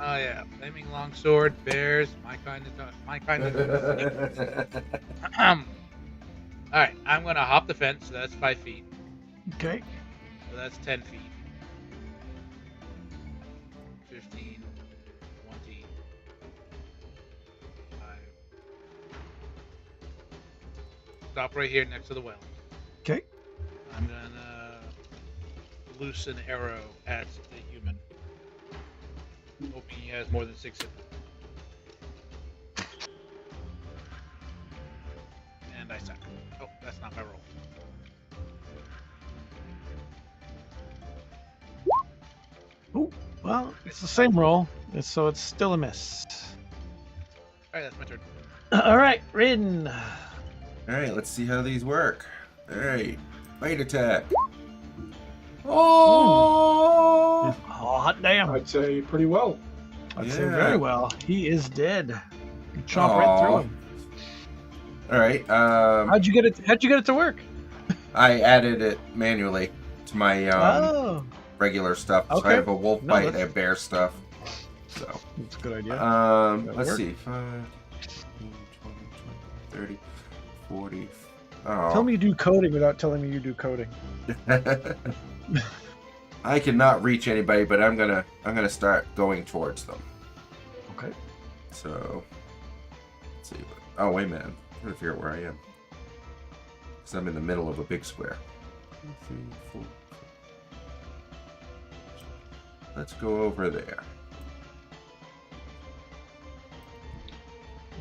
Oh yeah, flaming longsword, bears, my kind of. All right, I'm gonna hop the fence. So that's 5 feet. Okay. So that's 10 feet. 15, 20, 5. Stop right here next to the well. Okay. I'm gonna loose an arrow at the human. Hoping he has more than 6 hit points. And I suck. Oh, that's not my roll. Ooh, well, it's the same roll, so it's still a miss. Alright, that's my turn. All right, Rin. All right, let's see how these work. All right, bite attack. Oh! Oh, hot damn. I'd say pretty well. I'd say Yeah. very well. He is dead. You chomp right through Aw. him. All right. How'd you get it to work? I added it manually to my Oh, regular stuff. So Okay. I have a wolf No, bite, I that's- have bear stuff. So, that's a good idea. let's work. see. 5, 15, 20, 30, 40. Oh. Tell me you do coding without telling me you do coding. I cannot reach anybody, but I'm gonna start going towards them. Okay. So, let's see. Oh, wait a minute. I'm trying to figure out where I am. Because I'm in the middle of a big square. 2, 3, 4. Let's go over there.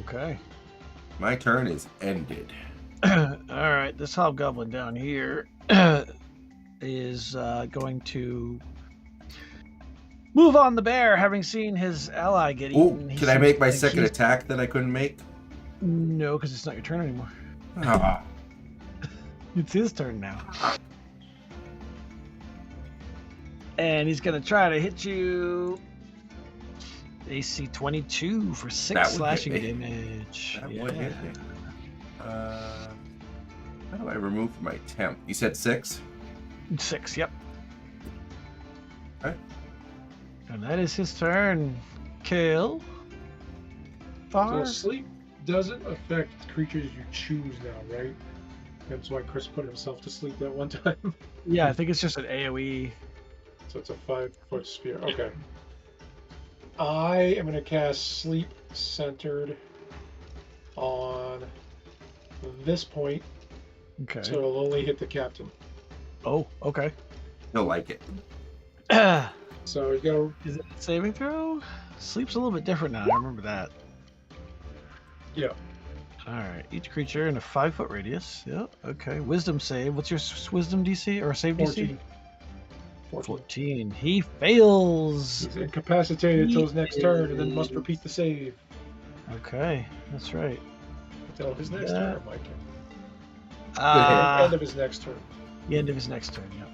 Okay. My turn is ended. All right, this hobgoblin down here is going to move on the bear, having seen his ally get Oh, eaten. He can I seems make my like second he's- attack that I couldn't make? No, because it's not your turn anymore. Ah, It's his turn now. And he's going to try to hit you. AC 22 for 6 That would hit slashing me. damage. that Yeah. would hit me. How do I remove my temp? You said 6? 6, yep. Okay. And that is his turn. Kill. So Far. sleep doesn't affect creatures you choose now, right? That's why Chris put himself to sleep that one time. Yeah, I think it's just an AoE. So it's a 5-foot spear. Okay. I am going to cast Sleep Centered on this point, Okay. so it'll only hit the captain. Oh, okay. He'll like it. So you gotta, Is it a saving throw? Sleep's a little bit different now. I remember that. yeah, All right. Each creature in a 5-foot radius. Yep. Okay. Wisdom save. What's your wisdom DC or save DC? 14. 14. He fails. He's incapacitated until his next turn, and then must repeat the save Okay. That's right. until his next Yeah. turn, Mike. Uh, End of his next turn. the end of his next turn. Yep.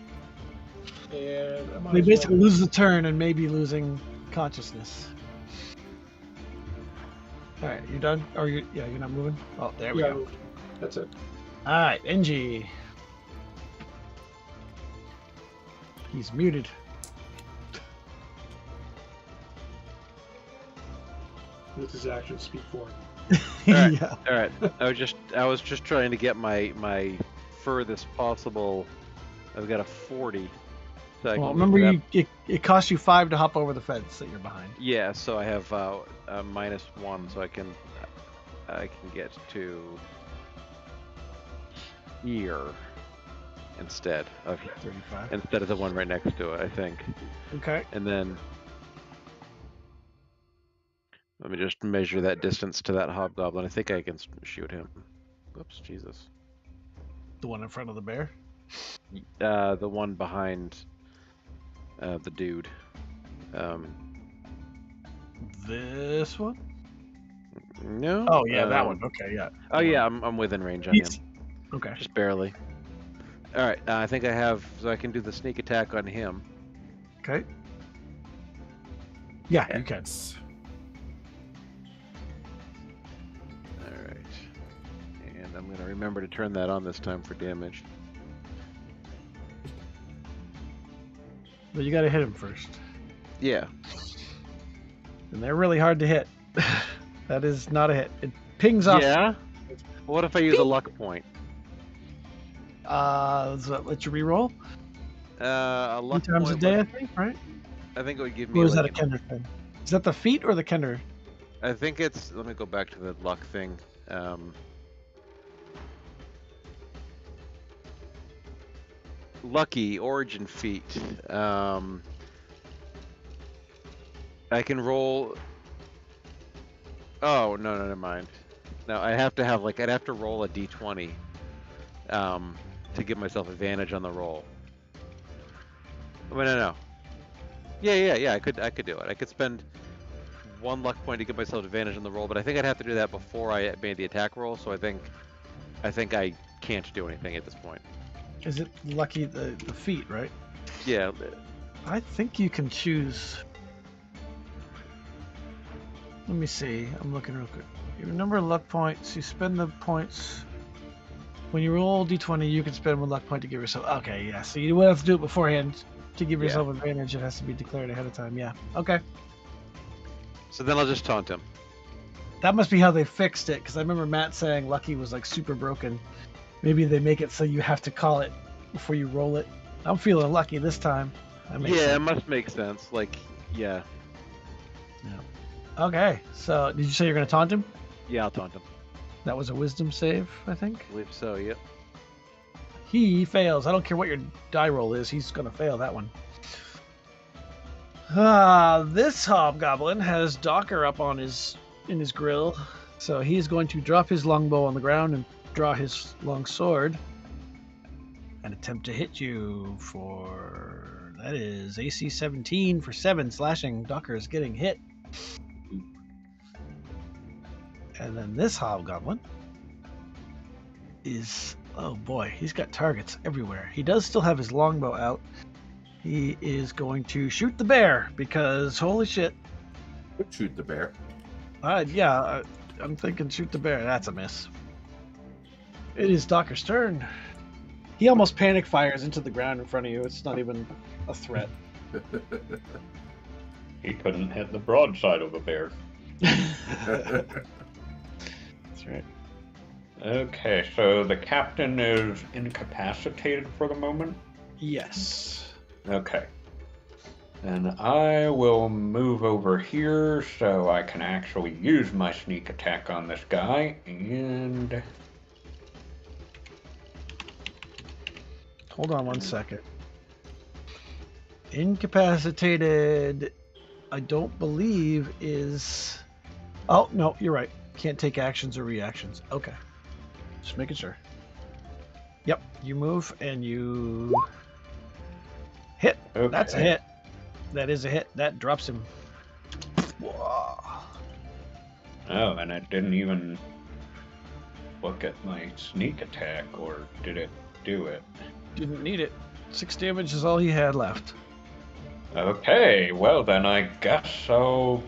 And I might He as basically well- loses the turn and maybe losing consciousness. All right, you done? Or you? Yeah, you're not moving. Oh, there we Yeah, go. that's it. All right, NG. He's muted. Let his actions speak for him. Alright. Yeah. All right. I was just trying to get my furthest possible. I've got a 40. So I Well, can remember, get that. it costs you 5 to hop over the fence that you're behind. Yeah. So I have a -1, so I can get to here instead of 35. the one right next to it. I think. Okay. And then let me just measure that distance to that hobgoblin. I think I can shoot him. Whoops, Jesus. The one in front of the bear. The one behind the dude. This one? No. Oh yeah, that one. Okay, yeah. Oh yeah, I'm within range on him. Okay. Just barely. All right, I think I have, so I can do the sneak attack on him. Okay. Yeah, you can. Yes. All right, and I'm gonna remember to turn that on this time for damage. But you got to hit him first, Yeah. and they're really hard to hit. That is not a hit. It pings off. Yeah. What if I use a luck point? Does that let you reroll? A luck 2 times a point day, I would- think, right? I think it would give me. Or is that a like Kender thing? Is that the feat or the Kender? I think it's. Let me go back to the luck thing. Lucky origin feat. I can roll. Oh no, never mind. No, I have to have like I'd have to roll a d20 to give myself advantage on the roll. Oh, no. Yeah. I could do it. I could spend 1 luck point to give myself advantage on the roll, but I think I'd have to do that before I made the attack roll. So I think I can't do anything at this point. Is it lucky the feat, right? Yeah. I think you can choose. Let me see. I'm looking real quick. Your number of luck points. You spend the points. When you roll d20, you can spend 1 luck point to give yourself. Okay, yeah. So you would have to do it beforehand to give yourself advantage. It has to be declared ahead of time. Yeah. Okay. So then I'll just taunt him. That must be how they fixed it, because I remember Matt saying Lucky was like super broken. Maybe they make it so you have to call it before you roll it. I'm feeling lucky this time. That makes Yeah, it sense. must make sense. Like, yeah. Okay, so did you say you're going to taunt him? Yeah, I'll taunt him. That was a wisdom save, I think. I believe so, yep. He fails. I don't care what your die roll is. He's going to fail that one. This hobgoblin has Docker up on in his grill, so he's going to drop his longbow on the ground and draw his long sword and attempt to hit you for, that is AC 17 for 7 slashing. Docker is getting hit. And then this hobgoblin is, oh boy, he's got targets everywhere. He does still have his longbow out. He is going to shoot the bear because holy shit. Shoot the bear. I'm thinking shoot the bear. That's a miss. It is Docker's turn. He almost panic fires into the ground in front of you. It's not even a threat. He couldn't hit the broadside of a bear. That's right. Okay, so the captain is incapacitated for the moment? Yes. Okay. And I will move over here so I can actually use my sneak attack on this guy, and... Hold on 1 second. Incapacitated, I don't believe is... Oh, no, you're right. Can't take actions or reactions. Okay. Just making sure. Yep, you move and you hit. Okay. That's a hit. That is a hit. That drops him. Whoa. Oh, and I didn't even look at my sneak attack, or did it do it? Didn't need it. 6 damage is all he had left. Okay, well then I guess I'll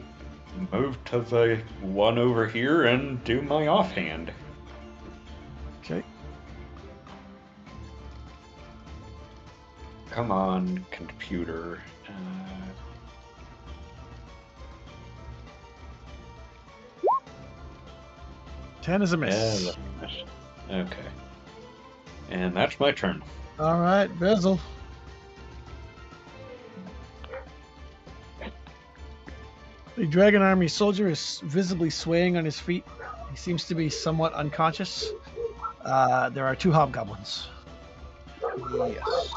move to the one over here and do my offhand. Okay. Come on, computer. 10 is a miss. Yeah, that's a miss. Okay. And that's my turn. All right, Bezel. The Dragon Army soldier is visibly swaying on his feet. He seems to be somewhat unconscious. There are 2 hobgoblins. Yes.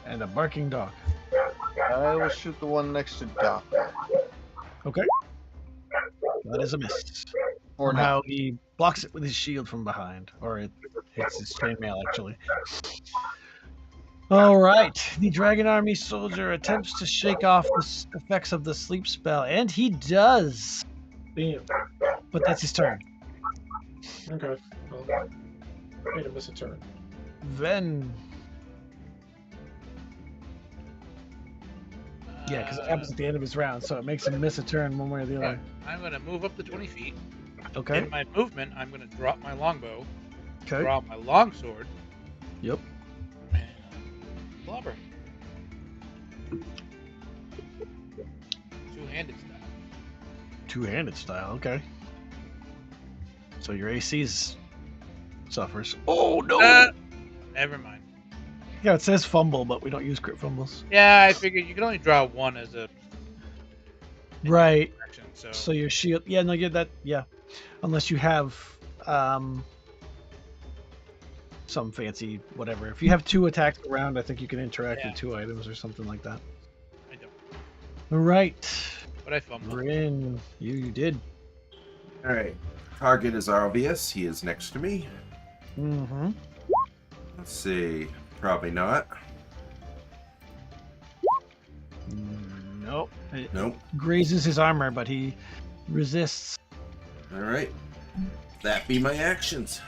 And a barking dog. I will shoot the one next to Doc. Okay. That is a miss. Or Somehow not. he blocks it with his shield from behind. Or it hits his chainmail, actually. All right. The Dragon Army soldier attempts to shake off the effects of the sleep spell. And he does. Damn. But that's his turn. Okay. Well, made him miss a turn. Then. Yeah, because it happens at the end of his round, so it makes him miss a turn one way or the other. I'm going to move up to 20 feet. Okay. In my movement, I'm going to drop my longbow, Okay. draw my longsword, Yep. and blubber. Two-handed style. Two-handed style. Okay. So your AC's suffers. Oh no! Never mind. Yeah, it says fumble, but we don't use crit fumbles. Yeah, I figured you can only draw one as a Right. action, so So your shield. Yeah, no, get that. Yeah, unless you have some fancy whatever. If you have 2 attacks around, I think you can interact with 2 items or something like that. I don't. All right. But I fumbled. Rin, you did. All right. Target is obvious. He is next to me. Mm-hmm. Let's see. Probably not. Nope. It Nope. grazes his armor, but he resists. All right. That be my actions.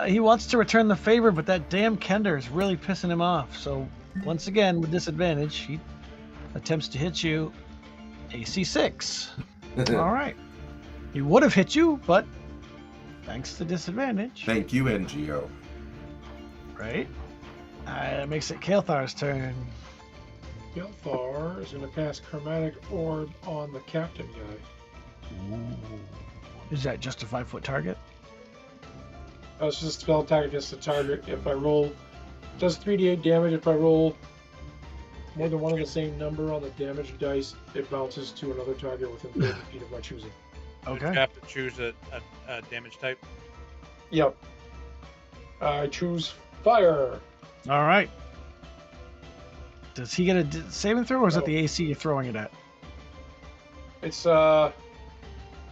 He wants to return the favor, but that damn Kender is really pissing him off. So, once again, with disadvantage, he attempts to hit you. AC 6. All right. He would have hit you, but thanks to disadvantage. Thank you, NGO. Right? That makes it Kael'thar's turn. Gelthar is going to cast Chromatic Orb on the captain guy. Is that just a 5-foot target? It's just a spell attack against the target. If I roll, it does 3d8 damage. If I roll more than one of the same number on the damage dice, it bounces to another target within 30 feet of my choosing. You Okay. have to choose a damage type. Yep. I choose fire. All right. Does he get a saving throw, or is No. that the AC you're throwing it at? It's no,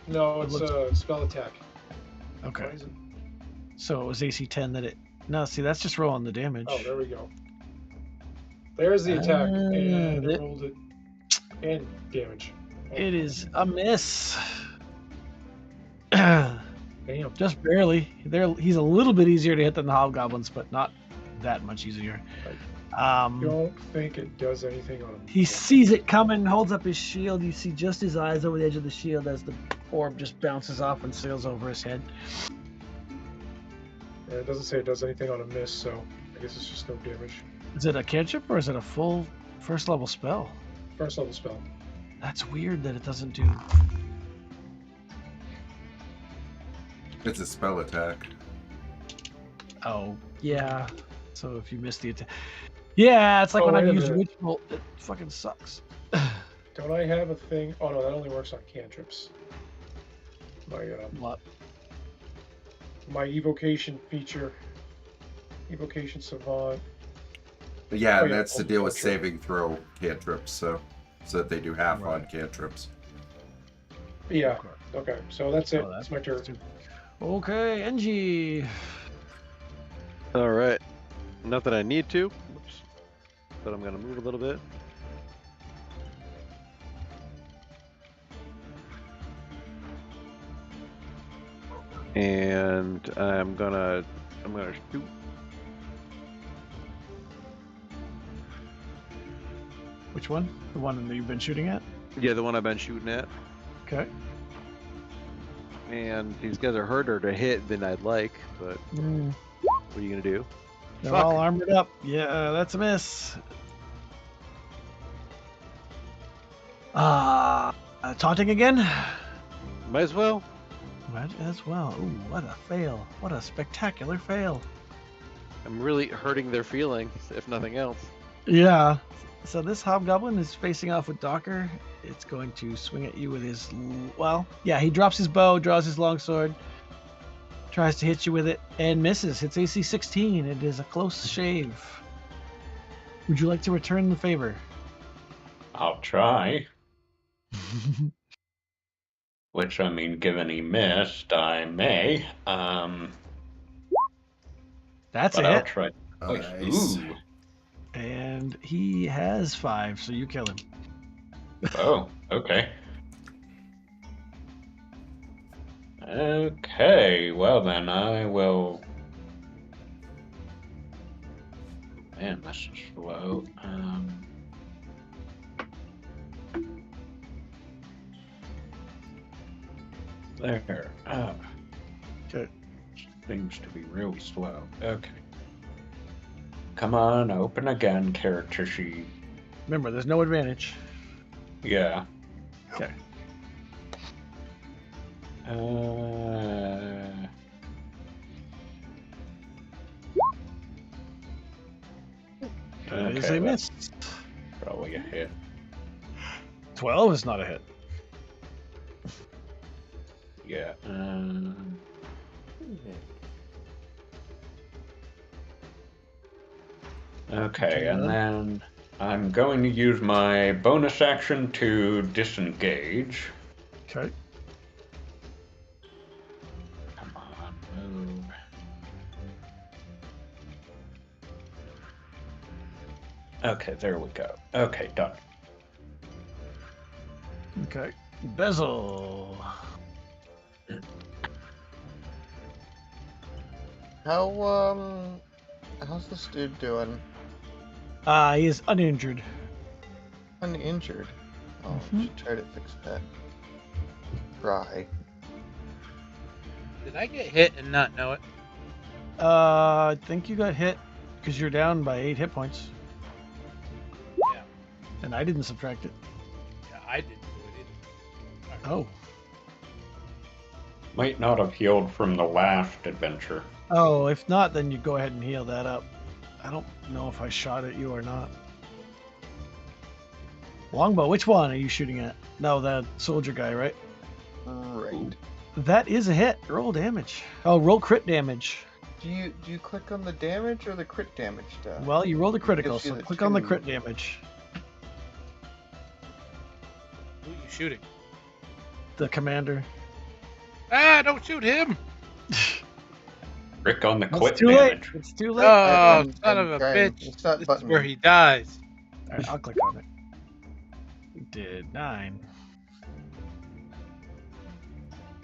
it's looks- a spell attack. Okay. Why is it- So it was AC 10 that it... No, see, that's just rolling the damage. Oh, there we go. There's the attack, and that- I rolled it and damage. Oh, It is a miss. damn. Just barely. He's a little bit easier to hit than the hobgoblins, but not that much easier. Don't think it does anything on him. He sees it coming, holds up his shield. You see just his eyes over the edge of the shield as the orb just bounces off and sails over his head. And it doesn't say it does anything on a miss, so I guess it's just no damage. Is it a cantrip or is it a full first level spell? First level spell. That's weird that it doesn't do... It's a spell attack. Oh, yeah. So if you miss the attack... Yeah, it's like Oh, when I wait a use minute. Witch Bolt. It fucking sucks. Don't I have a thing? Oh no, that only works on cantrips. What? My evocation feature. Evocation savant. But yeah, Oh, and yeah, that's the deal with okay. saving throw cantrips, so that they do half on Right. cantrips. Yeah. Okay, so that's it. Oh, That's my turn. Okay, NG. All right. Not that I need to, oops, but I'm gonna move a little bit. And I'm gonna shoot. Which one? The one that you've been shooting at? Yeah, the one I've been shooting at. Okay. And these guys are harder to hit than I'd like, but Mm, what are you gonna do? they're Fuck. all armored up. Yeah, that's a miss. Taunting again? Might as well. Might as well. Ooh, what a fail. What a spectacular fail. I'm really hurting their feelings, if nothing else. Yeah. So this hobgoblin is facing off with Docker. It's going to swing at you with his... Well, yeah, he drops his bow, draws his longsword, tries to hit you with it, and misses. Hits AC 16. It is a close shave. Would you like to return the favor? I'll try. Which, I mean, given he missed, I may. That's But I'll it. try. Nice. Ooh. And he has 5, so you kill him. Oh, okay. Okay, well then I will... Man, this is slow. There. Okay. Seems to be really slow. Okay. Come on, open again, character sheet. Remember, there's no advantage. Yeah. Okay. That is Okay, a miss. probably a hit. 12 is not a hit. Yeah. Okay, and then I'm going to use my bonus action to disengage. Okay. Come on, move. Okay, there we go. Okay, done. Okay. Bezel. How's this dude doing? He is uninjured. Uninjured. Oh, Mhm. should try to fix that. Try. Did I get hit and not know it? I think you got hit because you're down by 8 hit points. Yeah. And I didn't subtract it. Yeah, I didn't do it either. Oh. Might not have healed from the last adventure. Oh, if not, then you go ahead and heal that up. I don't know if I shot at you or not. Longbow, which one are you shooting at? No, that soldier guy, right? Right. That is a hit. Roll damage. Oh, roll crit damage. Do you click on the damage or the crit damage stuff? Well, you rolled a critical, Gives you so the click on the two. crit damage. Who are you shooting? The commander. Ah, don't shoot him! Rick on the It's quit too late. damage. It's too late. Oh, I'm son of a trying. bitch. It's not This is button. where he dies. All right, I'll click on it. You did 9.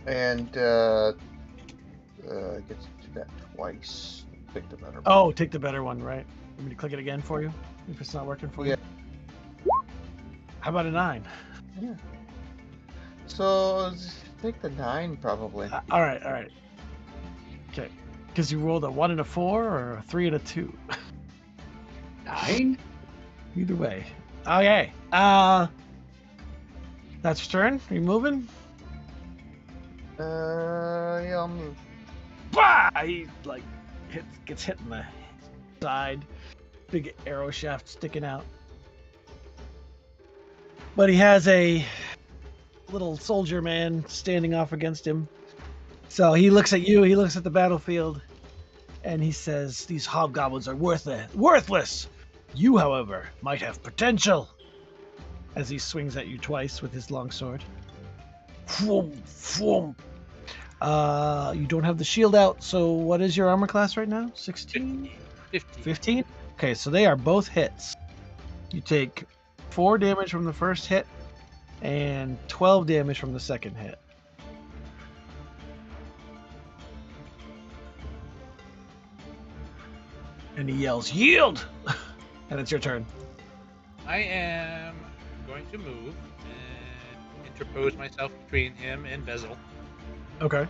And gets to do that twice. Pick the better. Oh, take the better one, right? Want me to click it again for you if it's not working for you? How about a 9? Yeah. So take the 9 probably. All right. Okay. Because you rolled a 1 and a 4 or a 3 and a 2. 9? Either way. Okay. That's your turn. Are you moving? Yeah, I'll move. Bah! He gets hit in the side. Big arrow shaft sticking out. But he has a little soldier man standing off against him. So he looks at you, he looks at the battlefield, and he says, "These hobgoblins are worthless. You, however, might have potential." As he swings at you twice with his longsword. Fwoom, fwoom. You don't have the shield out, so what is your armor class right now? 16? 15. 15? Okay, so they are both hits. You take 4 damage from the first hit and 12 damage from the second hit. And he yells, "Yield!" And it's your turn. I am going to move and interpose myself between him and Bezel. Okay.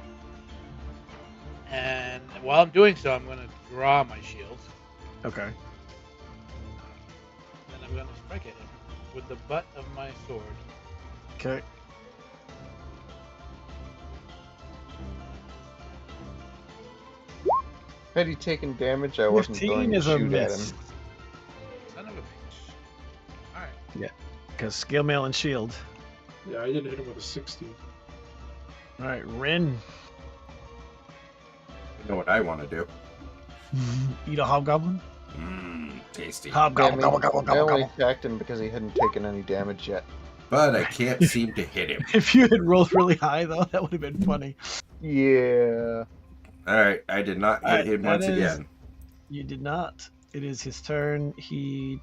And while I'm doing so, I'm going to draw my shield. Okay. And I'm going to strike at him with the butt of my sword. Okay. Had he taken damage, I wasn't 15 going to is a shoot at miss. him. Son of a bitch. Alright. Because scale mail and shield. Yeah, I didn't hit him with a 16. All right, Rin. You know what I want to do? Eat a hobgoblin. Tasty. Yeah, Hobgoblin, gobble, gobble, I gobble, only gobble. attacked him because he hadn't taken any damage yet. But I can't seem to hit him. If you had rolled really high, though, that would have been funny. Yeah. Alright, I did not hit Alright, him that once is- again. You did not. It is his turn. He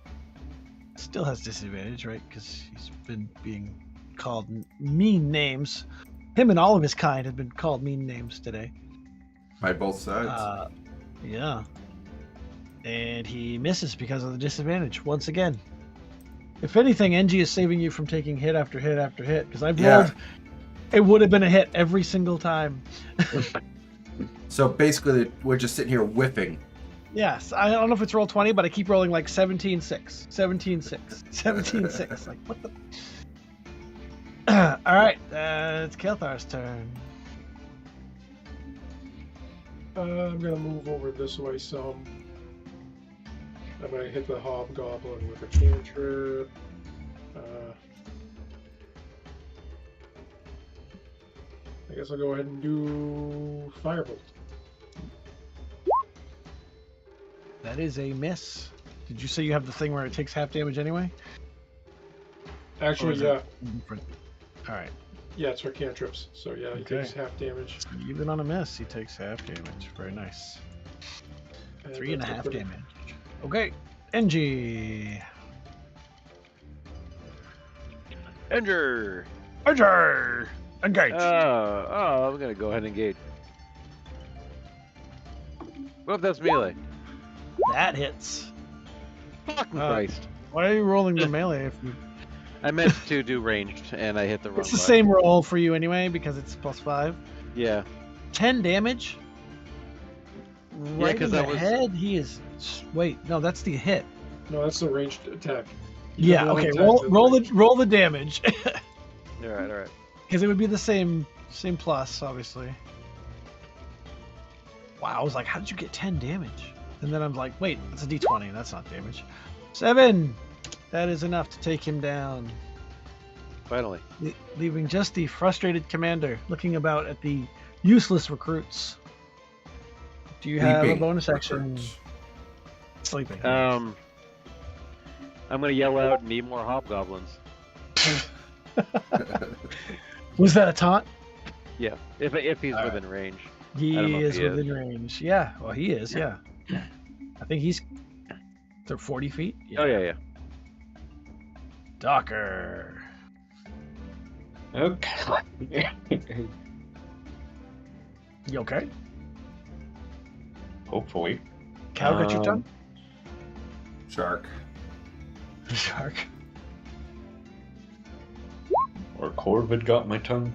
still has disadvantage, right? Because he's been being called mean names. Him and all of his kind have been called mean names today. By both sides. Yeah. And he misses because of the disadvantage once again. If anything, NG is saving you from taking hit after hit after hit. Because I've Yeah. rolled, it would have been a hit every single time. So basically, we're just sitting here whiffing. Yes, I don't know if it's roll 20, but I keep rolling like 17-6, 17-6, 17-6. Like, what the? All right, it's Kelthar's turn. I'm gonna move over this way some. I'm gonna hit the hobgoblin with a cantrip. I guess I'll go ahead and do firebolt. That is a miss. Did you say you have the thing where it takes half damage anyway? Or Actually, is yeah, it different? All right. yeah, it's for cantrips. So yeah, he Okay. takes half damage. Even on a miss, he takes half damage. Very nice. And 3.5 that's a critical. damage. Okay, NG. Ender! Archer! Engage! I'm gonna go ahead and engage. Well, that's melee. That hits. Fucking Uh, Christ. Why are you rolling the melee if you... I meant to do ranged, and I hit the wrong It's the button. same roll for you anyway because it's +5. Yeah. 10 damage? Right 'cause in the I was- head, he is... Wait, no, that's the hit. No, that's the ranged attack. Yeah, The one okay, attack roll, that's roll, ranged. roll the damage. Alright. Because it would be the same plus, obviously. Wow, I was like, how did you get 10 damage? And then I'm like, wait, that's a d20, that's not damage. 7! That is enough to take him down. Finally. Leaving just the frustrated commander looking about at the useless recruits. Do you have a Leaping bonus action? recruits. Sleeping. I'm gonna yell out, need more hobgoblins. Was that a taunt? Yeah, if he's Alright. within range. He I don't know if is he is. within range. Yeah, well, he is, yeah. I think he's 40 feet. Oh, yeah. Docker. Okay. You okay? Hopefully. Cal, got your tongue? Shark. Shark. Or Corvid got my tongue.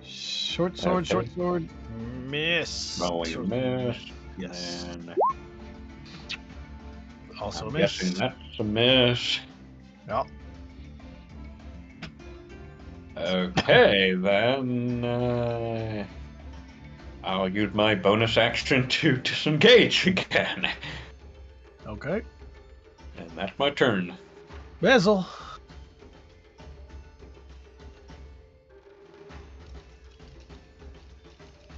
Short sword, Okay. short sword. Miss. Rolling Short- miss. Yes. And Also a I'm miss. guessing that's a miss. Yep. Okay, then I'll use my bonus action to disengage again. Okay. And that's my turn. Basil.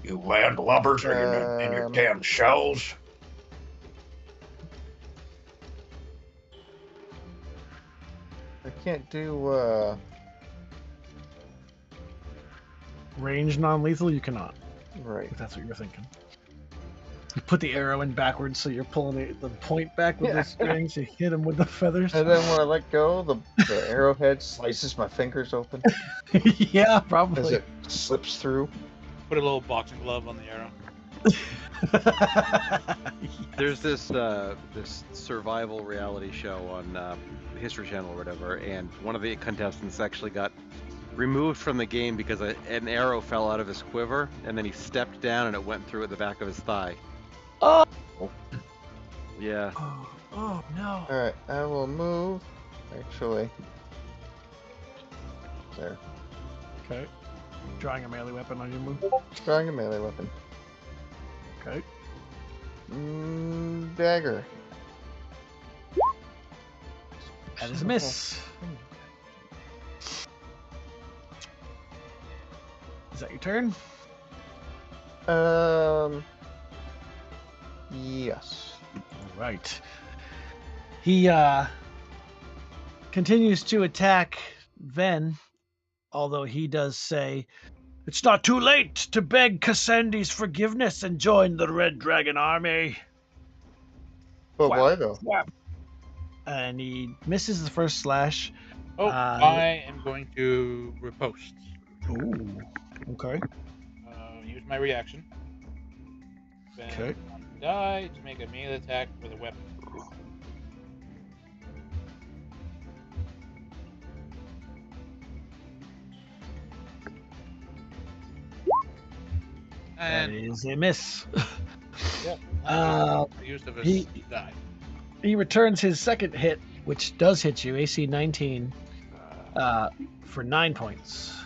You landlubbers are in your damn shells. I can't do, Range non-lethal, you cannot. right. If that's what you're thinking. You put the arrow in backwards, so you're pulling the point back with the strings. You hit him with the feathers. And then when I let go, the arrowhead slices my fingers open Yeah, as probably. it slips through. Put a little boxing glove on the arrow. There's this this survival reality show on History Channel or whatever, and one of the contestants actually got removed from the game because an arrow fell out of his quiver, and then he stepped down and it went through at the back of his thigh. Oh. Yeah. Oh no. Alright, I will move. Actually. There. Okay. Drawing a melee weapon on your move. Drawing a melee weapon. Okay. Dagger. That is a miss. Is that your turn? Yes. All right. He continues to attack Ven, although he does say, "It's not too late to beg Cassandi's forgiveness and join the Red Dragon Army." But Wow. why though? And he misses the first slash. Oh, I am going to riposte. Ooh. Okay. Use my reaction. Then Okay. die to make a melee attack with a weapon. That And is a miss. yep, use of he- his die. He returns his second hit, which does hit you, AC 19, for 9 points.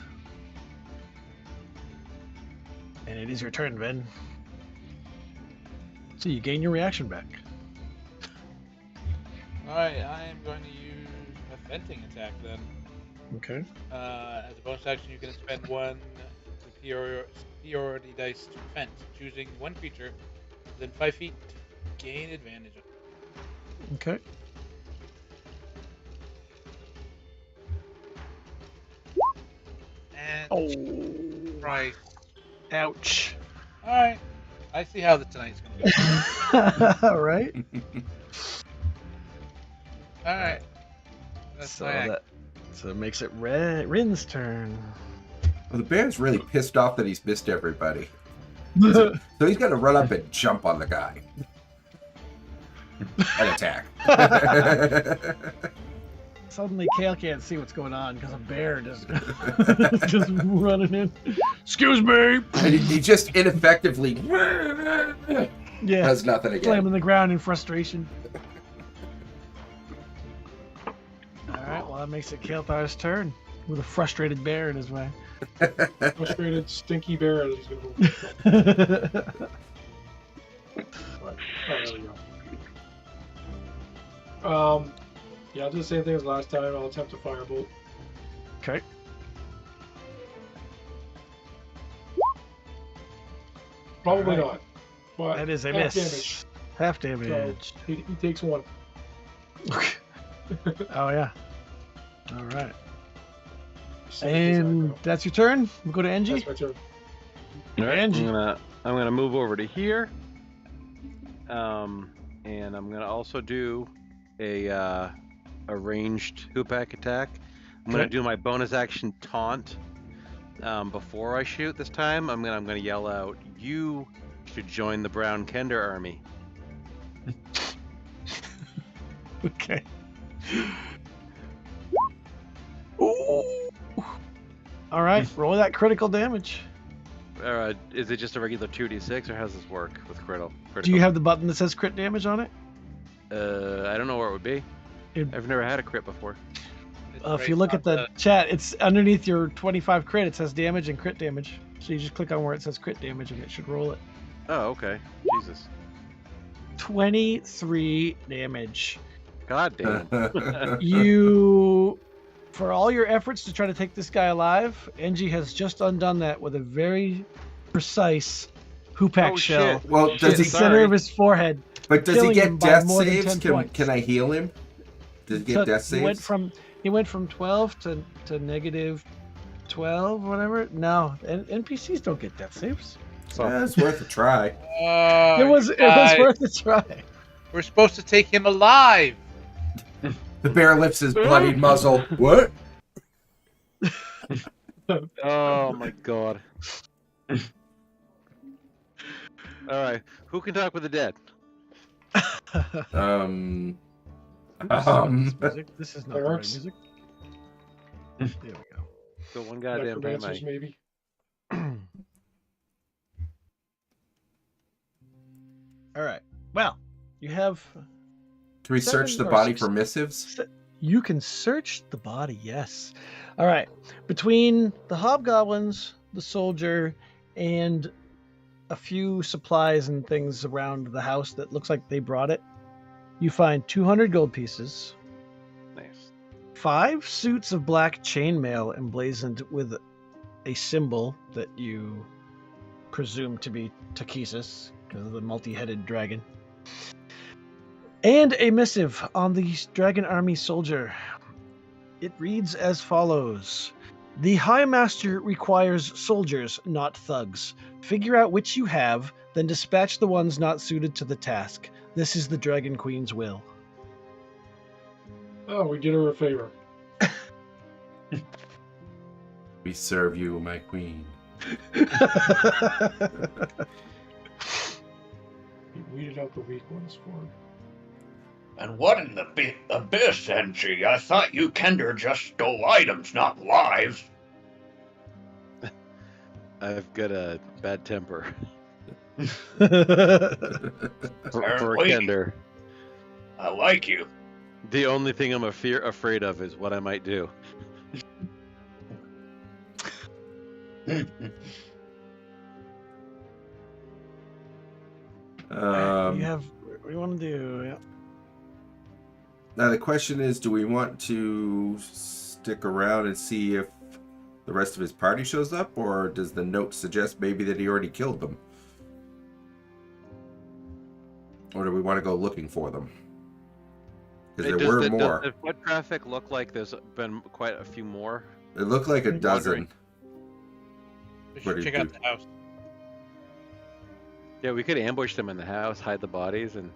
And it is your turn, Ven. So you gain your reaction back. Alright, I am going to use a fencing attack then. Okay. As a bonus action, you can spend one superiority dice to fence, choosing one creature within 5 feet to gain advantage. Okay. And Oh. Christ. Ouch. Alright, I see how tonight's going to go. All right. Alright. That's So my action. so it makes it Rin's turn. Well, the bear's really pissed off that he's missed everybody. So he's got to run up and jump on the guy. And attack. Suddenly, Kale can't see what's going on because a bear just just running in. Excuse me. And he just ineffectively Yeah. does nothing again. Slamming the ground in frustration. Alright, well that makes it Kael'thar's turn with a frustrated bear in his way. Frustrated, stinky bear as he's gonna go. Right. Oh, there we go. Yeah, I'll do the same thing as last time. I'll attempt a firebolt. Okay. Probably Alright. not. But That is a half miss. damage. Half damage. So he takes one. Oh yeah. Alright. So And that's your turn. We'll go to Engie. that's my turn. Angie. I'm gonna move over to here. And I'm gonna also do a ranged hoopback attack. I'm gonna Okay. do my bonus action taunt. Before I shoot this time, I'm gonna yell out, "You should join the Brown Kender army." Okay. Ooh. All right, roll that critical damage. Is it just a regular 2d6, or how does this work with critical? Do you have the button that says crit damage on it? I don't know where it would be. It- I've never had a crit before. It's if right you look on at the chat, it's underneath your 25 crit. It says damage and crit damage. So you just click on where it says crit damage, and it should roll it. Oh, okay. Jesus. 23 damage. God damn. You, for all your efforts to try to take this guy alive, Engie has just undone that with a very precise hoopak Oh, shell. shit. Well, In does the he? center of his forehead. But does he killing him get by death more than saves? 10 points. Can I heal him? Does he get So death he went saves? from -12 to -12, whatever. No, NPCs don't get death saves. Yeah, it's worth a try. It was guys, worth a try. We're supposed to take him alive. The bear lifts his bloodied muzzle. What? Oh my god. All right. Who can talk with the dead? This is not the right Barracks? music. There we go. The one goddamn Necromancers, paramedic. maybe. All right. Well, you have. Can we search 7 the or body 6 for missives? You can search the body, yes. All right. Between the hobgoblins, the soldier, and a few supplies and things around the house that looks like they brought it, you find 200 gold pieces, Nice. 5 suits of black chainmail emblazoned with a symbol that you presume to be Takesis, because of the multi-headed dragon. And a missive on the Dragon Army soldier. It reads as follows. The High Master requires soldiers, not thugs. Figure out which you have, then dispatch the ones not suited to the task. This is the Dragon Queen's will. Oh, we did her a favor. We serve you, my queen. We weeded out the weak ones for her. And what in the abyss, NG? I thought you Kender just stole items, not lives. I've got a bad temper. For Apparently. Kender. I like you. The only thing I'm afraid of is what I might do. You have. What do you want to do? Yeah. Now the question is, do we want to stick around and see if the rest of his party shows up, or does the note suggest maybe that he already killed them? Or do we want to go looking for them? Because there were more. Does foot traffic look like there's been quite a few more? It looked like a I'm dozen. wondering. We What should do check you out do? the house. Yeah, we could ambush them in the house, hide the bodies, and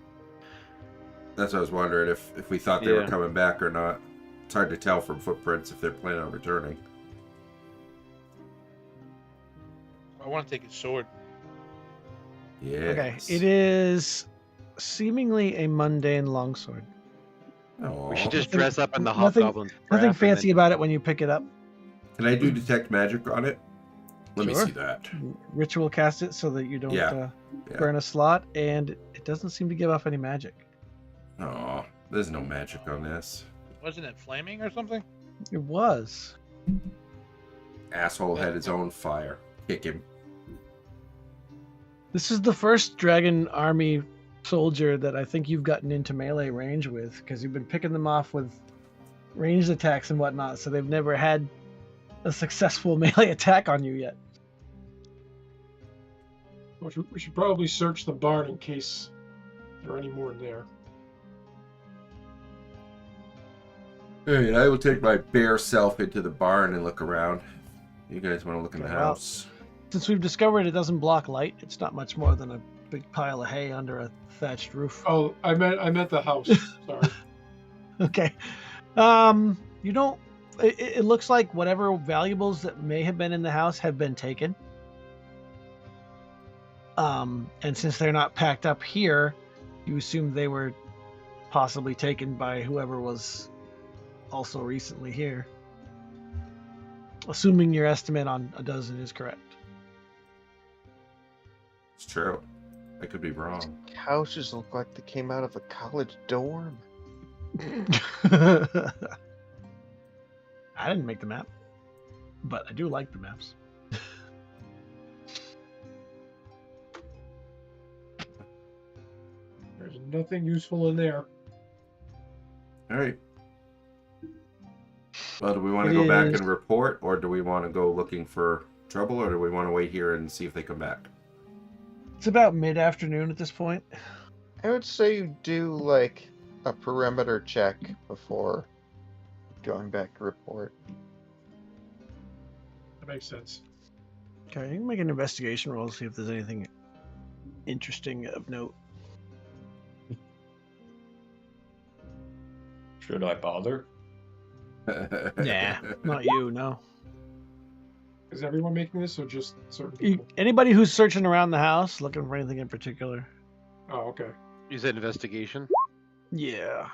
That's what I was wondering, if we thought they were Yeah. coming back or not. It's hard to tell from footprints if they're planning on returning. I want to take his sword. Yeah. Okay. It is seemingly a mundane longsword. we should just dress up in the Nothing- hobgoblin. Nothing fancy about it when you pick it up. Can I do detect magic on it? Let Sure. me see that. Ritual cast it so that you don't Yeah. burn a slot, and it doesn't seem to give off any magic. Oh, there's no magic on this. Wasn't it flaming or something? It was. Asshole had his own fire. Kick him. This is the first Dragon Army soldier that I think you've gotten into melee range with, because you've been picking them off with ranged attacks and whatnot, so they've never had a successful melee attack on you yet. We should probably search the barn in case there are any more in there. Alright, I will take my bare self into the barn and look around. You guys want to look in the Okay, well- house? Since we've discovered it doesn't block light, it's not much more than a big pile of hay under a thatched roof. Oh, I meant the house. Sorry. Okay. You don't. It looks like whatever valuables that may have been in the house have been taken. And since they're not packed up here, you assume they were possibly taken by whoever was also recently here. Assuming your estimate on a dozen is correct. It's true. I could be wrong. Houses look like they came out of a college dorm. I didn't make the map, but I do like the maps. There's nothing useful in there. Alright. Well, do we want to It go back is- and report, or do we want to go looking for trouble, or do we want to wait here and see if they come back? It's about mid-afternoon at this point. I would say you do like a perimeter check before going back to report. That makes sense. Okay, you can make an investigation roll to see if there's anything interesting of note. Should I bother? Nah, not you, no. Is everyone making this, or just certain people? Anybody who's searching around the house looking for anything in particular? Oh, okay. You said investigation? Yeah.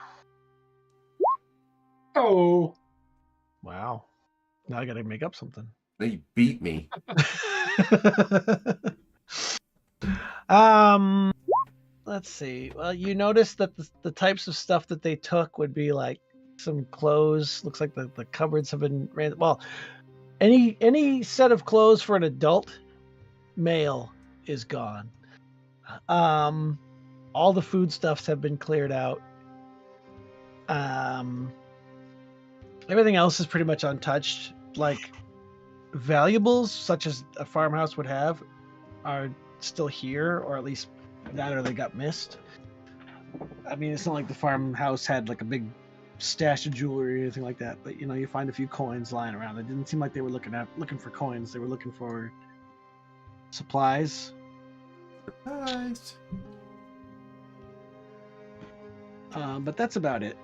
Oh, Wow. Now I got to make up something. They beat me. Let's see. Well, you notice that the types of stuff that they took would be like some clothes. Looks like the cupboards have been ran. Well, any set of clothes for an adult male is gone. All the foodstuffs have been cleared out. Everything else is pretty much untouched. Like valuables, such as a farmhouse would have, are still here, or at least that, or they got missed. I mean, it's not like the farmhouse had like a big stash of jewelry or anything like that, but you know, you find a few coins lying around. It didn't seem like they were looking for coins. They were looking for supplies. Nice. But that's about it.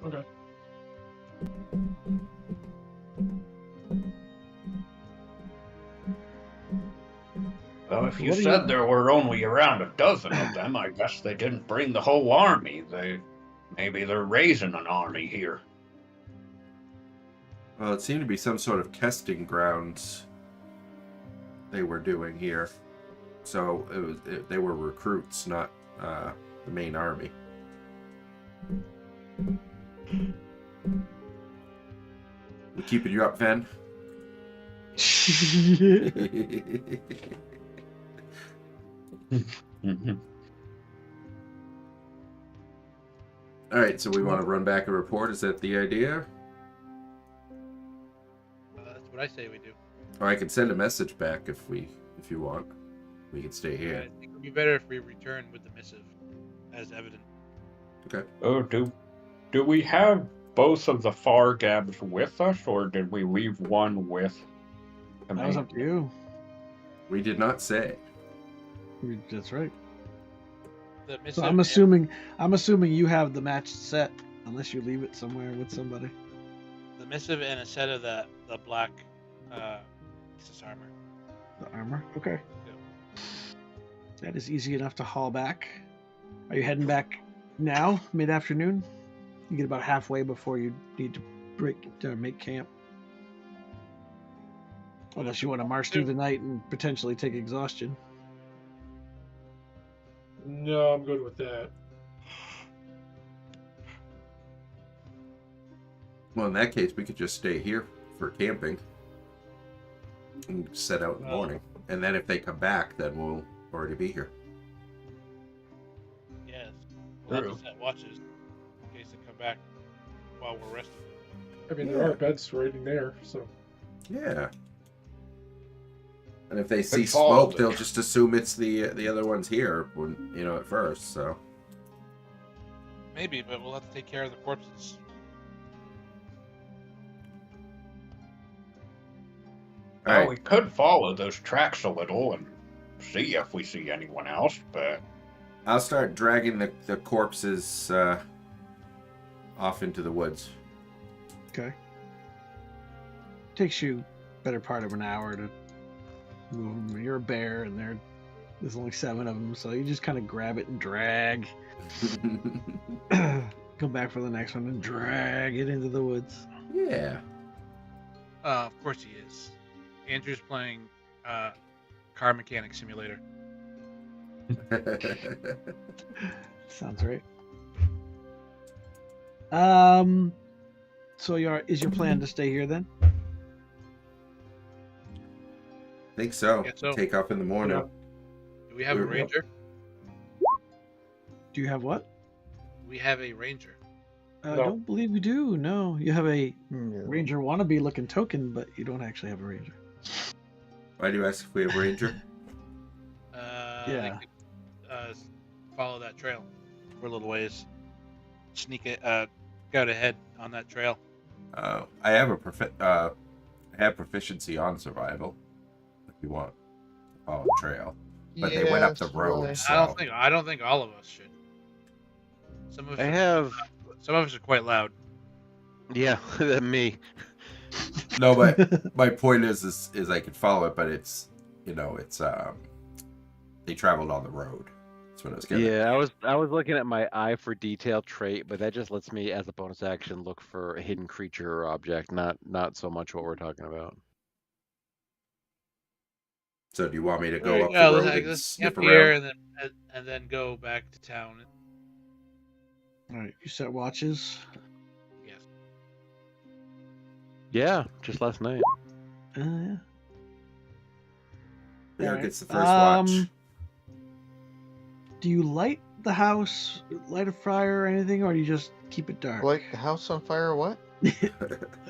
okay. Well, if you What do said you- there were only around a dozen of them, I guess they didn't bring the whole army. Maybe they're raising an army here. Well, it seemed to be some sort of testing grounds they were doing here. So they were recruits, not the main army. We keeping you up, Ven? All right, so we want to run back a report. Is that the idea? That's what I say we do. Or I can send a message back if you want. We can stay Yeah, here. I think it would be better if we return with the missive as evidence. Okay. Oh, do we have both of the far gabs with us, or did we leave one with the That was main? up to you. We did not say. That's right. The missive So I'm assuming you have the matched set, unless you leave it somewhere with somebody. the missive and a set of the black Isis armor. The armor. Okay. Yep. That is easy enough to haul back. Are you heading back now, mid-afternoon? You get about halfway before you need to make camp. Unless you want to march through the night and potentially take exhaustion. No, I'm good with that. Well, in that case, we could just stay here for camping and set out in the morning. And then if they come back, then we'll already be here. Yes. We'll have True. to set watches in case they come back while we're resting. I mean, there are beds right in there, so Yeah. And if they see follow smoke, they'll it. just assume it's the other ones here, when at first. So Maybe, but we'll have to take care of the corpses. all Well, right, we could follow those tracks a little and see if we see anyone else, but I'll start dragging the corpses off into the woods. Okay. Takes you better part of an hour to move them. You're a bear, and there's only 7 of them, so you just kind of grab it and drag. Come back for the next one and drag it into the woods. Yeah. Of course he is. Andrew's playing car mechanic simulator. Sounds right. So is your plan to stay here then? Think so. Yeah, so- Take off in the morning. Yeah. Do we have a We're- ranger? Do you have what? We have a ranger. I No. don't believe you do. No, you have a No. ranger wannabe looking token, but you don't actually have a ranger. Why do you ask if we have a ranger? Yeah. They could, follow that trail for a little ways. Sneak it. Go ahead on that trail. I have have proficiency on survival. If you want to follow the trail, but they went up the that's road. fine. So. I don't think all of us should. Some of us. I have. Some of us are quite loud. Yeah, me. No, but my point is I could follow it, but it's they traveled on the road. That's what I was getting. Yeah, I was looking at my eye for detail trait, but that just lets me, as a bonus action, look for a hidden creature or object, not so much what we're talking about. So do you want me to There go you up the go. road Let's and camp sniff here around? and then go back to town. All right, you set watches. Yes. Yeah, just last night. Yeah. Bear Alright, gets the first watch. Do you light the house, light a fire or anything, or do you just keep it dark? Light the house on fire or what?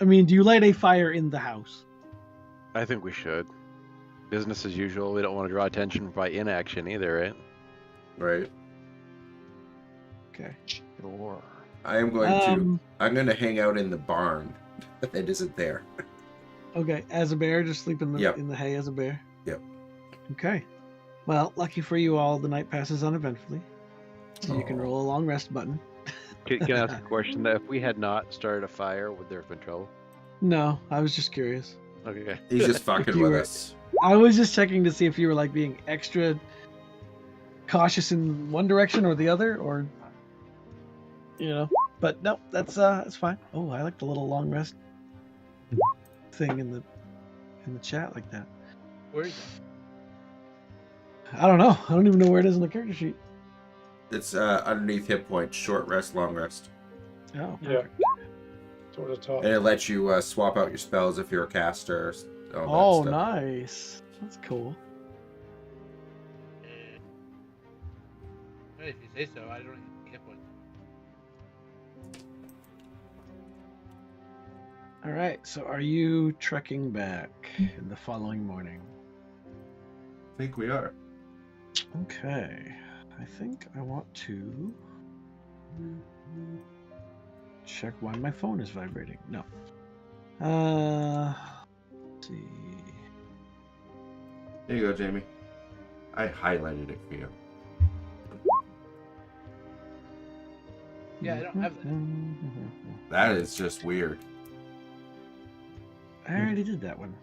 I mean, do you light a fire in the house? I think we should. Business as usual. We don't want to draw attention by inaction either, right? Right. Okay. Sure. I am going to hang out in the barn that isn't there. Okay, as a bear, just sleep in the Yep. in the hay as a bear. Yep. Okay. Well, lucky for you all, the night passes uneventfully, so you can roll a long rest button. Can I ask a question? That if we had not started a fire, would there have been trouble? No, I was just curious. Okay. He's just fucking You with were- us. I was just checking to see if you were like being extra cautious in one direction or the other, or But no, that's fine. Oh, I like the little long rest thing in the chat like that. Where is it? I don't know. I don't even know where it is in the character sheet. It's underneath hit points, short rest, long rest. Oh, Yeah. perfect. Toward the top. And it lets you swap out your spells if you're a caster. Oh, All that stuff. nice. That's cool. Well, if you say so, I don't even get one. All right. So, are you trekking back in the following morning? I think we are. Okay. I think I want to check why my phone is vibrating. No. Let's see. There you go, Jamie. I highlighted it for you. Yeah, I don't have that. That is just weird. I already did that one.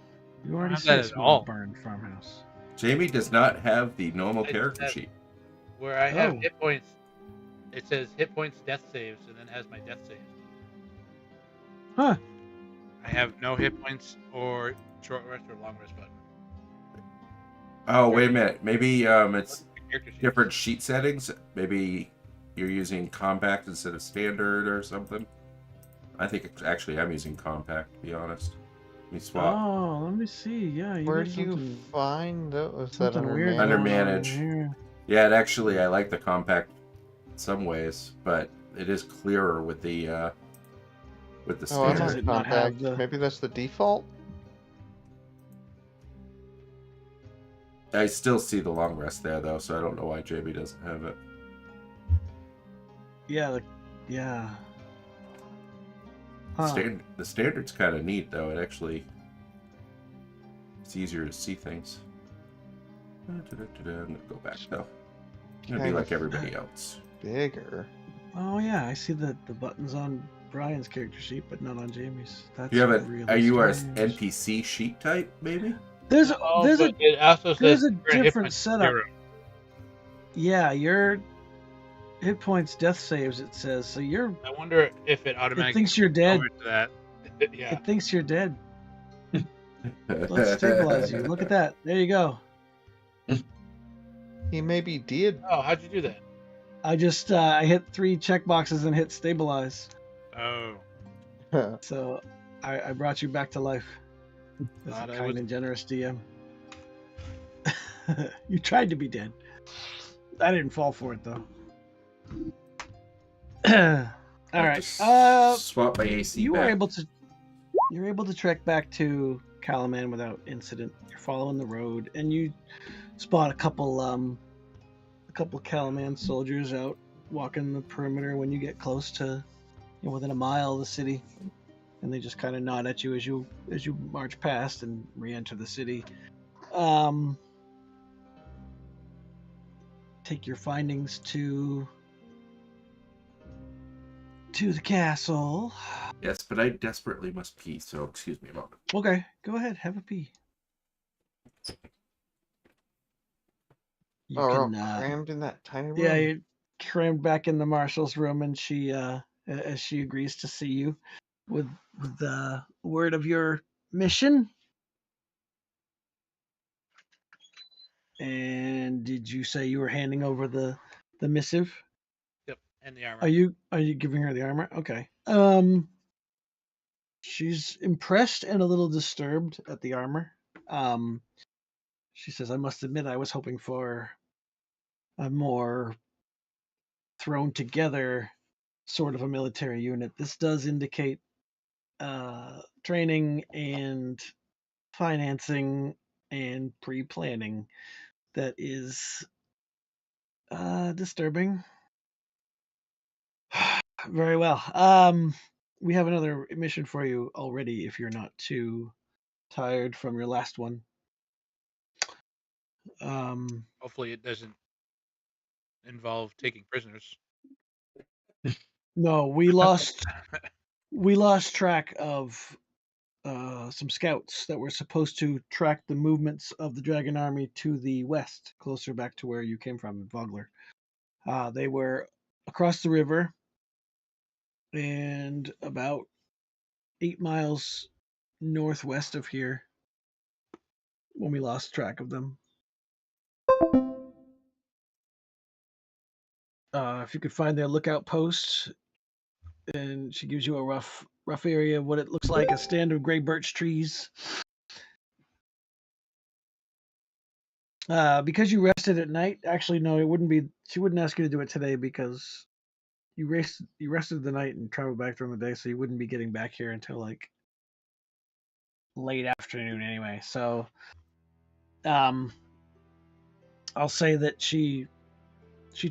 You already have said that at small all. barn farmhouse. Jamie does not have the normal I character have- sheet. Where I have Oh. hit points, it says hit points, death saves, and then has my death saves. Huh. I have no hit points or short rest or long rest button. Oh, wait a minute. Maybe it's Character sheet. different sheet settings. Maybe you're using compact instead of standard or something. I think actually I'm using compact, to be honest. Let me swap. Oh, let me see. Yeah, you Where got do you something, find those? Is that something under weird manage? Under going on manage. here. Yeah, it actually I like the compact in some ways, but it is clearer with the Oh, I'm Does standard. on it not have compact. the- Maybe that's the default? I still see the long rest there though, so I don't know why JB doesn't have it. Yeah, yeah. Huh. The standard's kind of neat though. It actually it's easier to see things. I'm gonna go back though. I'm gonna be Kind like of everybody else. Bigger. Oh yeah, I see the buttons on Brian's character sheet, but not on Jamie's. That's Do you have a? really Are you a strange. NPC sheet type? Maybe. There's Oh, there's but a it also there's says a current hit different points setup. 0. yeah, your hit points, death saves. It says so. I wonder if it It automatically thinks you're dead. over to that. Yeah. It thinks you're dead. Let's stabilize you. Look at that. There you go. He maybe did. Oh, how'd you do that? I just I hit 3 check boxes and hit stabilize. Oh, So I brought you back to life. That's Thought a I kind was- and generous DM. You tried to be dead. I didn't fall for it though. All right. Swap my AC You were back. you're able to trek back to Calaman without incident. You're following the road and you spot a couple Calaman soldiers out walking the perimeter when you get close to within a mile of the city, and they just kind of nod at you as you march past and re-enter the city. Take your findings to the castle. Yes, but I desperately must pee, so excuse me a moment. Okay, go ahead, have a pee. You Oh, we're all can, crammed in that tiny room. yeah, you're crammed back in the marshal's room, and she, as she agrees to see you with the word of your mission. And did you say you were handing over the missive? Yep, and the armor. Are you giving her the armor? Okay. She's impressed and a little disturbed at the armor. She says, "I must admit, I was hoping for a more thrown together sort of a military unit. This does indicate training and financing and pre-planning that is disturbing." Very well. We have another mission for you already if you're not too tired from your last one. Hopefully, it doesn't involve taking prisoners. No, we lost track of some scouts that were supposed to track the movements of the Dragon Army to the west, closer back to where you came from, Vogler. They were across the river and about 8 miles northwest of here when we lost track of them. If you could find their lookout post, and she gives you a rough area of what it looks like, a stand of gray birch trees. Because you rested at night, actually no, it wouldn't be. She wouldn't ask you to do it today because you rested the night and traveled back during the day, so you wouldn't be getting back here until like late afternoon anyway. So, I'll say that she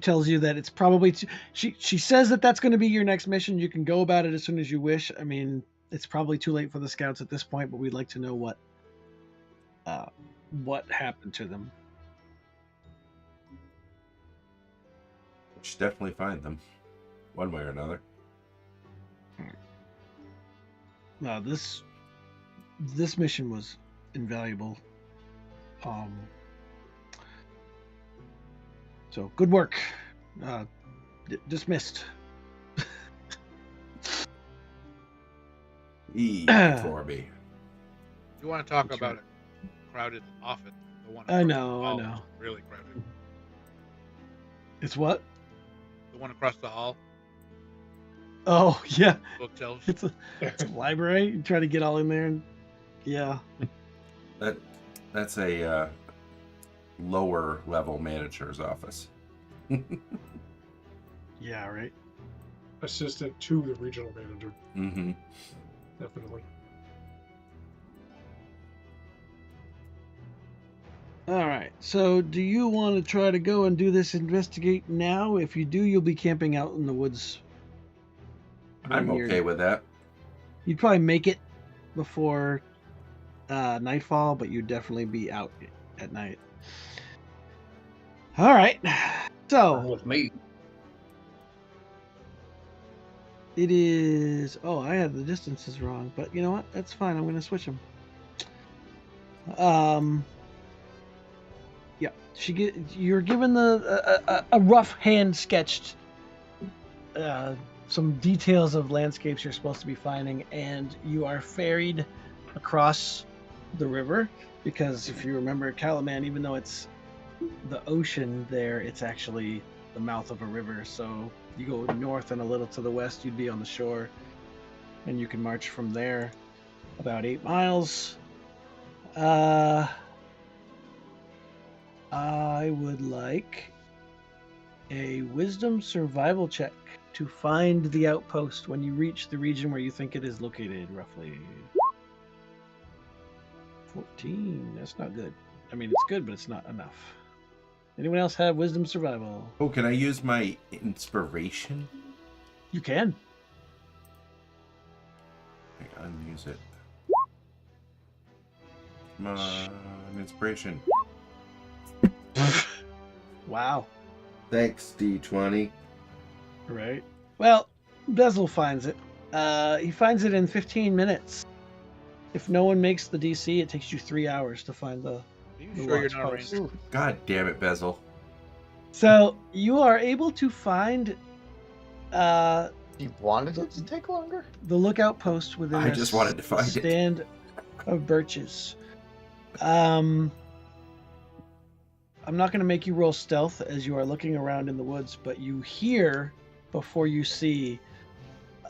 tells you that it's probably she says that that's going to be your next mission. You can go about it as soon as you wish. I mean, it's probably too late for the scouts at this point, but we'd like to know what happened to them. We should definitely find them, one way or another. This mission was invaluable. So good work. Dismissed. For me. You want to talk That's about right. a crowded office? The one I across know, the I hall know. is really crowded. It's what? The one across the hall, Oh yeah, bookshelves. it's a library. You try to get all in there, and yeah. That's a lower level manager's office. Yeah, right. Assistant to the regional manager, Mm-hmm. definitely. All right. So, do you want to try to go and do this investigate now? If you do, you'll be camping out in the woods. I'm when you're- okay with that. You'd probably make it before nightfall, but you'd definitely be out at night. All right. So With me. it is. Oh, I had the distances wrong, but you know what? That's fine. I'm going to switch them. Yeah. You're given a rough hand sketched. Some details of landscapes you're supposed to be finding, and you are ferried across the river because if you remember Calaman, even though it's the ocean there, it's actually the mouth of a river. So you go north and a little to the west, you'd be on the shore, and you can march from there about 8 miles. I would like a wisdom survival check to find the outpost when you reach the region where you think it is located, roughly. 14. That's not good. I mean, it's good, but it's not enough. Anyone else have wisdom survival? Oh, can I use my inspiration? You can. I unuse it. Come on, inspiration. Wow. Thanks, D20. Right. Well, Bezel finds it. He finds it in 15 minutes. If no one makes the DC, it takes you 3 hours to find the. Are you The sure you're watch not a post. ranger? God damn it, Bezel. So you are able to find You wanted it to take longer? the lookout post within I a just wanted to find it. stand of birches. I'm not going to make you roll stealth as you are looking around in the woods, but you hear before you see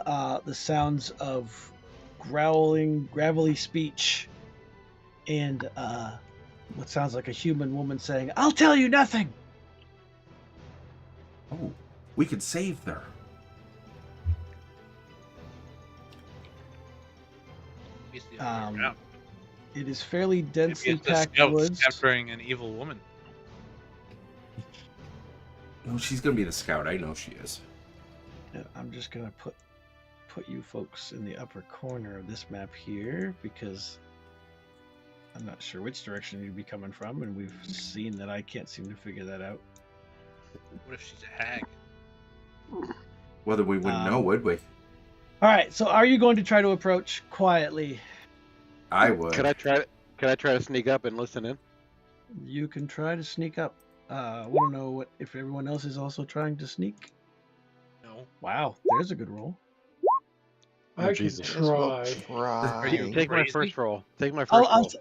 the sounds of growling, gravelly speech, and what sounds like a human woman saying, "I'll tell you nothing." Oh, we could save her. It's the other way around. It is fairly Maybe densely it's the packed scouts woods. capturing an evil woman. No, she's gonna be the scout. I know she is. Yeah, I'm just gonna put you folks in the upper corner of this map here because I'm not sure which direction you'd be coming from, and we've seen that I can't seem to figure that out. What if she's a hag? Whether we wouldn't know, would we? All right, so are you going to try to approach quietly? I would. Could I try to sneak up and listen in? You can try to sneak up. I want to know if everyone else is also trying to sneak. No. Wow, there's a good roll. I can Jesus. try. Are you Take my crazy? first roll. Take my first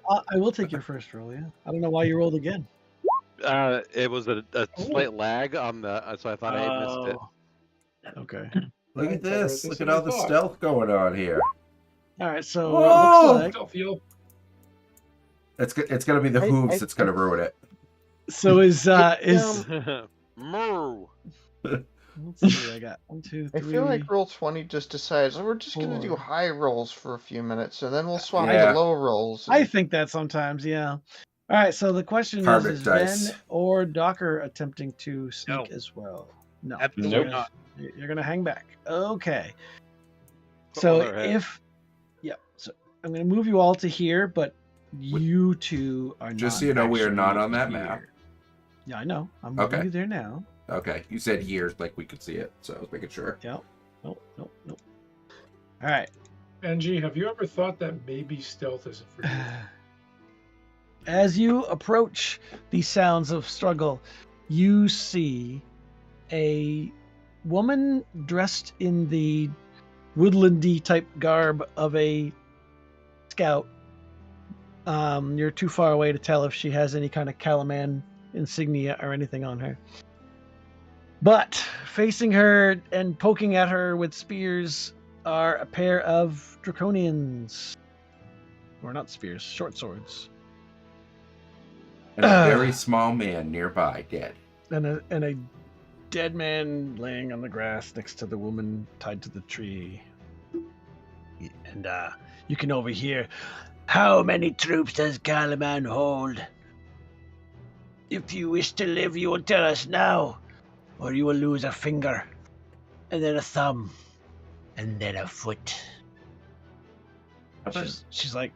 roll. I will take your first roll. Yeah, I don't know why you rolled again. It was a slight lag on the, so I thought I had missed it. Okay. Look at this. This Look is at all the thought. stealth going on here. All right, so Whoa! it looks like Don't feel. It's gonna be the hooves that's gonna ruin it. so is Moo. let's see, I got 1, 2, 3. I feel like roll 20 just decides, oh, we're just going to do 4. high rolls for a few minutes, and then we'll swap Yeah. to low rolls. I think that sometimes, yeah. All right, so the question Karmic is dice. Ben or Docker attempting to sneak No. as well? No. Absolutely Nope. not. You're going to hang back. Okay. Put So one on their head. so I'm going to move you all to here, but you two are Just not so you know, we are actually not on that here. map. Yeah, I know. I'm moving Okay. you there now. Okay, you said here like we could see it, so I was making sure. Yep. Nope. All right. Angie, have you ever thought that maybe stealth isn't for you? As you approach the sounds of struggle, you see a woman dressed in the woodlandy type garb of a scout. You're too far away to tell if she has any kind of Calaman insignia or anything on her. But facing her and poking at her with spears are a pair of draconians. Or not spears, short swords. And a very small man nearby, dead. And a dead man laying on the grass next to the woman tied to the tree. And you can overhear, "How many troops does Calaman hold? If you wish to live, you will tell us now, or you will lose a finger, and then a thumb, and then a foot." She's like,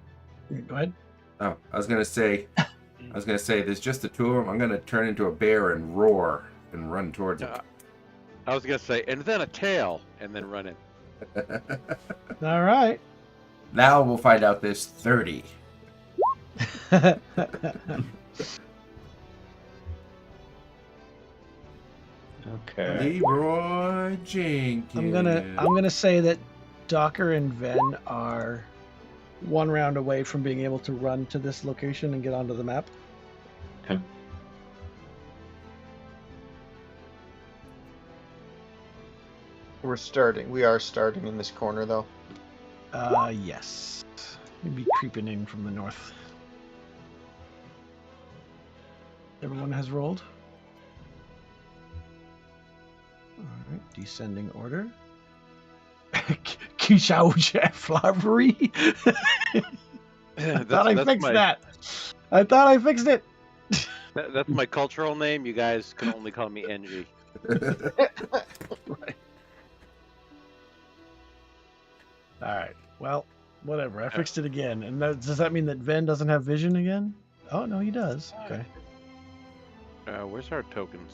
go ahead. Oh, I was gonna say, there's just the two of them. I'm gonna turn into a bear and roar and run towards Yeah. I was gonna say, and then a tail, and then run in. it. All right. Now we'll find out there's 30. Okay. Leroy Jenkins. I'm gonna say that Docker and Ven are one round away from being able to run to this location and get onto the map. Okay. We are starting in this corner, though. Yes. Maybe creeping in from the north. Everyone has rolled. All right, descending order. Kishauja Flowery. I thought I fixed that. I thought I fixed it. That's my cultural name. You guys can only call me NG. Right. All right. Well, whatever. I fixed it again. And does that mean that Ven doesn't have vision again? Oh, no, he does. Okay. Where's our tokens?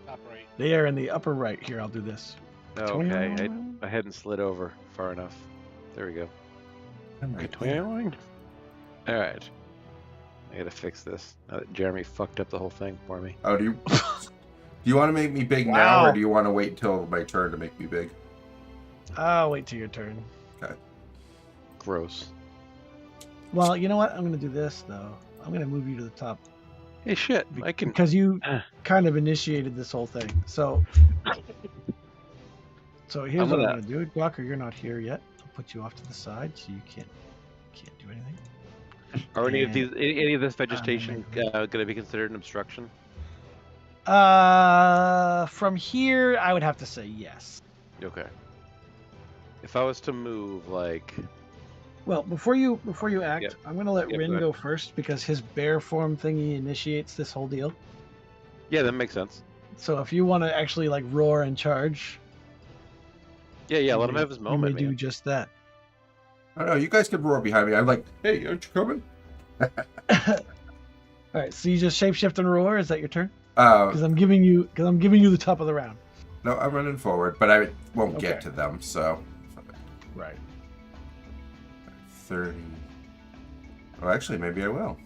Top right. They are in the upper right here. I'll do this. Okay. I hadn't slid over far enough. There we go. I'm right there. All right. I gotta fix this. Now that Jeremy fucked up the whole thing for me. Oh, do you want to make me big now, or do you want to wait until my turn to make me big? I'll wait till your turn. Okay. Gross. Well, you know what? I'm going to do this, though. I'm going to move you to the top. Hey, shit. I can. Because you kind of initiated this whole thing. So here's I'm what I'm gonna- going to do. Gawker, you're not here yet. I'll put you off to the side so you can't do anything. Are any of And- these, any of this vegetation gonna be considered an obstruction? From here, I would have to say yes. Okay. If I was to move, like, Well, before you act, Yep. I'm gonna let Yep, Rin go go first because his bear form thingy initiates this whole deal. yeah, that makes sense. So if you want to actually like roar and charge, Yeah, you let him may- have his You moment, may do man. just that. I don't know. You guys could roar behind me. I'm like, hey, aren't you coming? All right, so you just shapeshift and roar. Is that your turn? Uh, Because I'm giving you the top of the round. no, I'm running forward, but I won't get Okay. to them. So Right. 30. Oh, actually, maybe I will.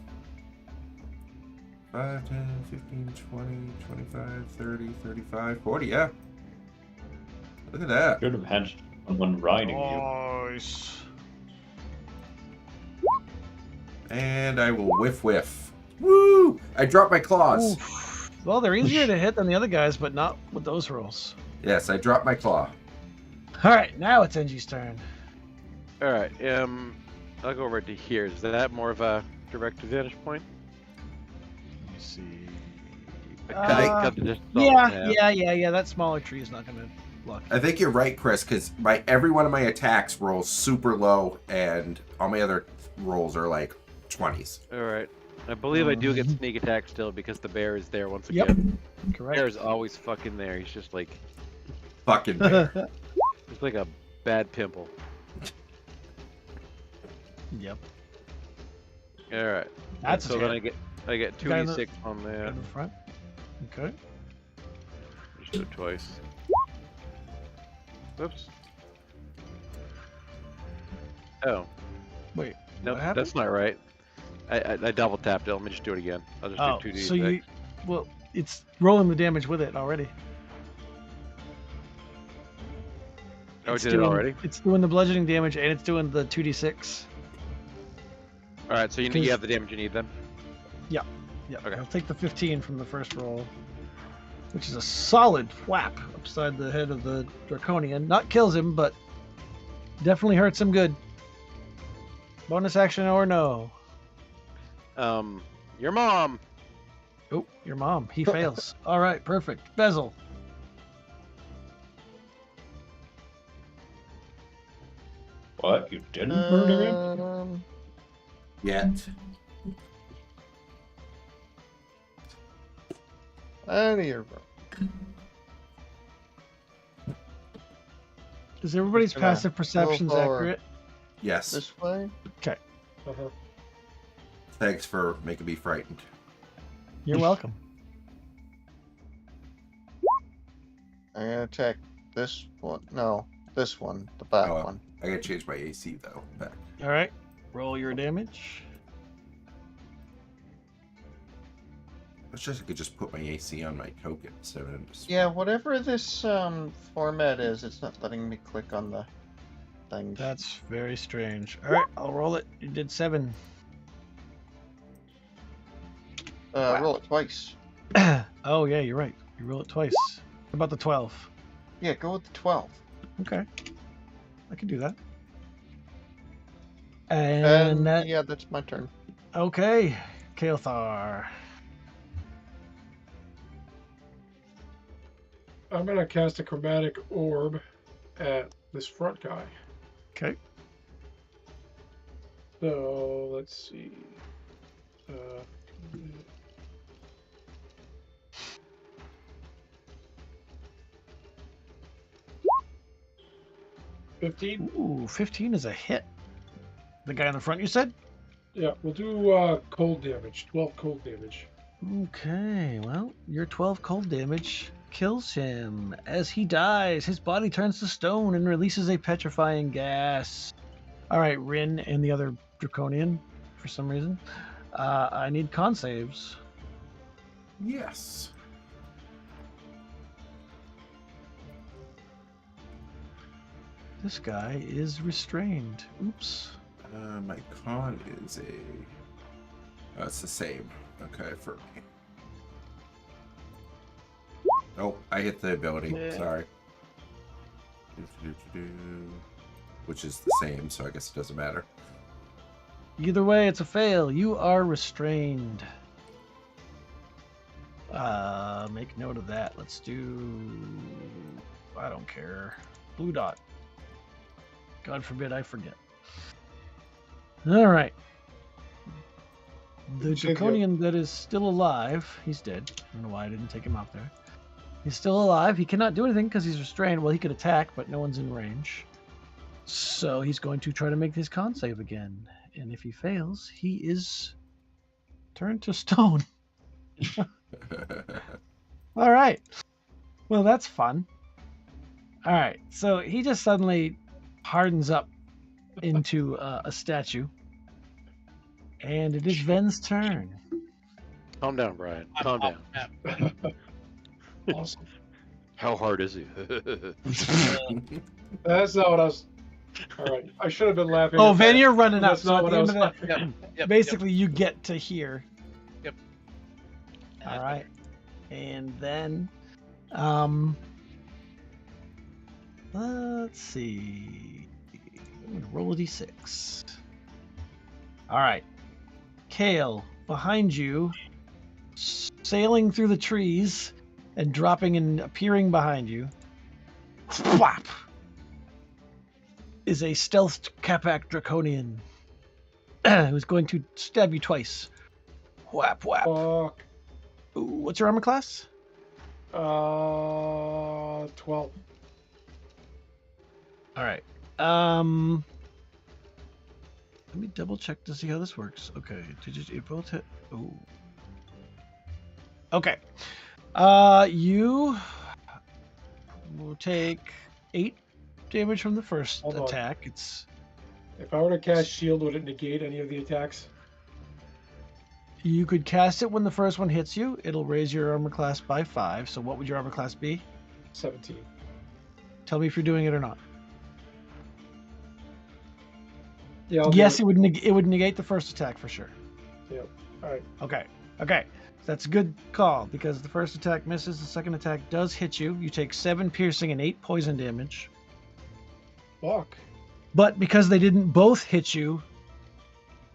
5, 10, 15, 20, 25, 30, 35, 40. Yeah. Look at that. Should have had someone riding you. Nice. And I will whiff. Woo! I dropped my claws. Oof. Well, they're easier to hit than the other guys, but not with those rolls. Yes, I dropped my claw. All right, now it's NG's turn. All right. I'll go over to here. Is that more of a direct vantage point? Let me see. Cut the distance Yeah. That smaller tree is not going to block. I think you're right, Chris, because every one of my attacks rolls super low, and all my other rolls are like 20s. All right. I believe I do get sneak attack still because the bear is there once Yep. again. Correct. Bear is always fucking there. He's just like, Fucking bear. he's like a bad pimple. Yep. All right. That's so a then hit. I get Guy in the- 2d6 on that. In the front. Okay. Just do it twice. Whoops. Oh. Wait. No, what happened? that's not right. I double tapped it. Let me just do it again. I'll just Oh, do 2d6. so well, it's rolling the damage with it already. Oh, It's did it doing- already? It's doing the bludgeoning damage and it's doing the 2d6. All right, so you Cause- have the damage you need then? Yeah, Okay. I'll take the 15 from the first roll, which is a solid whap upside the head of the Draconian. Not kills him, but definitely hurts him good. Bonus action or no? Your mom. Oh, your mom. He fails. All right, perfect. Bezel. What? You didn't murder him? Yet. Out of your Is everybody's Gonna passive perceptions roll forward. accurate? Yes. this way. Uh-huh. Thanks for making me frightened. You're welcome. I'm gonna attack this one. No, this one, the back Oh, well. one. I gotta change my AC though. Back. All right, roll your damage. I could just put my AC on my token instead of just. Yeah, whatever this format is, it's not letting me click on the thing. That's very strange. All right, I'll roll it. You did 7. Roll it twice. Oh yeah, you're right. You roll it twice. How about the 12? Yeah, go with the 12. Okay, I can do that. And that, yeah, that's my turn. okay, Kael'thar. I'm gonna cast a chromatic orb at this front guy. Okay. So let's see. 15? Ooh, 15 is a hit. The guy in the front, you said? Yeah, we'll do cold damage. 12 cold damage. Okay, well, your 12 cold damage kills him. As he dies, his body turns to stone and releases a petrifying gas. All right, Rin and the other Draconian, for some reason. I need con saves. Yes. This guy is restrained. Oops. My con is a... Oh, it's the same. Okay, for me. Oh, I hit the ability. Yeah. Sorry. Which is the same, so I guess it doesn't matter. Either way, it's a fail. You are restrained. Make note of that. Let's do... I don't care. Blue dot. God forbid I forget. All right. The Draconian that is still alive, he's dead. I don't know why I didn't take him out there. He's still alive. He cannot do anything because he's restrained. Well, he could attack, but no one's in range. So he's going to try to make his con save again. And if he fails, he is turned to stone. All right. Well, that's fun. All right. So he just suddenly hardens up into a statue. And it is Ven's turn. Calm down, Brian. Calm down. Awesome. How hard is he? That's not what I was. All right, I should have been laughing. Oh, at Van, that. you're running up. That's So not at what the I end was of that, laughing at. Yep, basically, you get to here. Yep. All right. And then, let's see. I'm gonna roll a d6. All right. Kale, behind you, sailing through the trees and dropping and appearing behind you, whap, is a stealthed Capac Draconian who's going to stab you twice. Whap, whap. Fuck. Ooh, what's your armor class? 12. All right. Let me double check to see how this works. Okay. Did you both hit? Ooh. Okay. You will take 8 damage from the first Hold on. attack. It's If I were to cast shield, would it negate any of the attacks? You could cast it when the first one hits you. It'll raise your armor class by 5. So what would your armor class be? 17. Tell me if you're doing it or not. Yeah. I'll do Yes, it. it would negate the first attack for sure. Yep. All right. Okay. Okay. That's a good call because the first attack misses. The second attack does hit you. You take 7 piercing and 8 poison damage. Fuck. But because they didn't both hit you,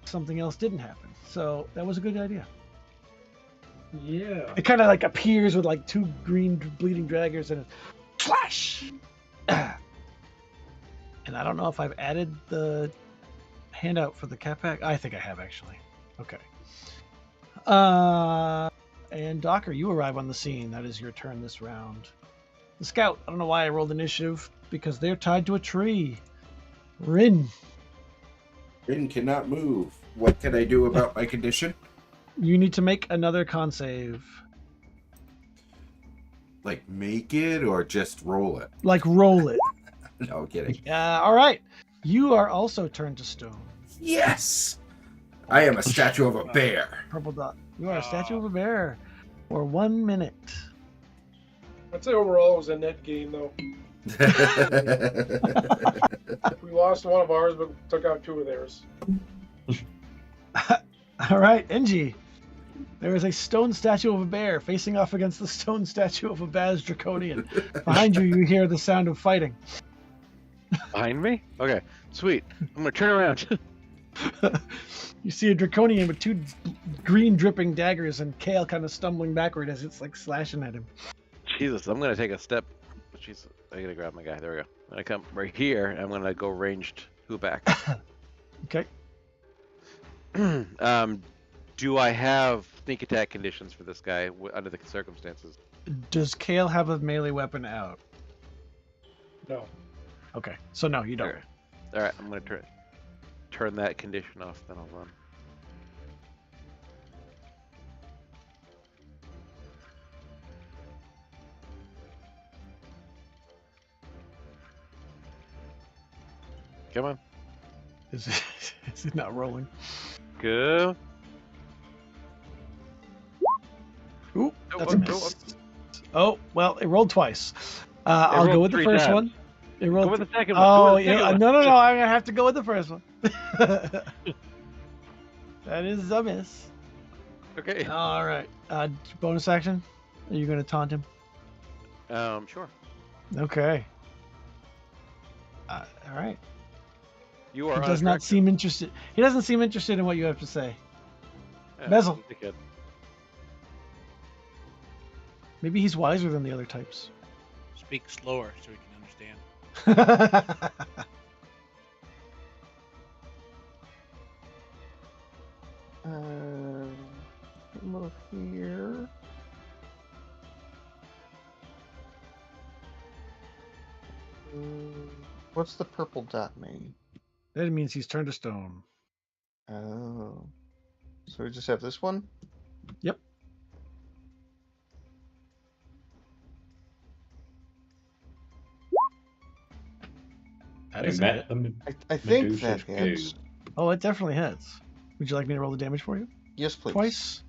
something else didn't happen. So that was a good idea. Yeah. It kind of like appears with like 2 green bleeding daggers and a flash. And I don't know if I've added the handout for the Capac. I think I have actually. Okay. And Docker, you arrive on the scene. That is your turn this round. The scout. I don't know why I rolled initiative because they're tied to a tree. Rin, Rin cannot move. What can I do about my condition? you need to make another con save. Like make it or just roll it? Like roll it. No kidding. All right. You are also turned to stone. Yes! I am a statue of a bear. Purple dot. You are a statue of a bear for 1 minute. I'd say overall it was a net game, though. We lost one of ours, but took out 2 of theirs. All right, Engie. There is a stone statue of a bear facing off against the stone statue of a Baz Draconian. Behind you, you hear the sound of fighting. Behind me? Okay, sweet. I'm gonna turn around. You see a Draconian with 2 green dripping daggers and Kale kind of stumbling backward as it's like slashing at him. Jesus, I'm gonna take a step. Jesus, I gotta grab my guy. There we go. I'm gonna come right here. I'm gonna go ranged who back. Okay. Do I have sneak attack conditions for this guy under the circumstances? Does Kale have a melee weapon out? No. Okay, so no, you don't. Okay. All right, I'm gonna turn that condition off. Then I'll run. Come on. Is it, is it not rolling? Go. Ooh, Oh, that's a oh, miss. Oh, well, it rolled twice. I'll rolled go with the 3 first times. one. It rolled. Go with the second one. Oh, Go with the second yeah. one. No, I'm gonna have to go with the first one. That is a miss. Okay. All right. Bonus action. Are you gonna taunt him? Sure. Okay. All right. You are He does not unattractive. seem interested. He doesn't seem interested in what you have to say. Yeah, Bezel. he's a kid. Maybe he's wiser than the other types. Speak slower so we can understand. Move here. What's the purple dot mean? That means he's turned to stone. Oh. So we just have this one? Yep. That They is a met hit. them. I think Medusa's that hits. goo. Oh, it definitely hits. Would you like me to roll the damage for you? Yes, please. Twice?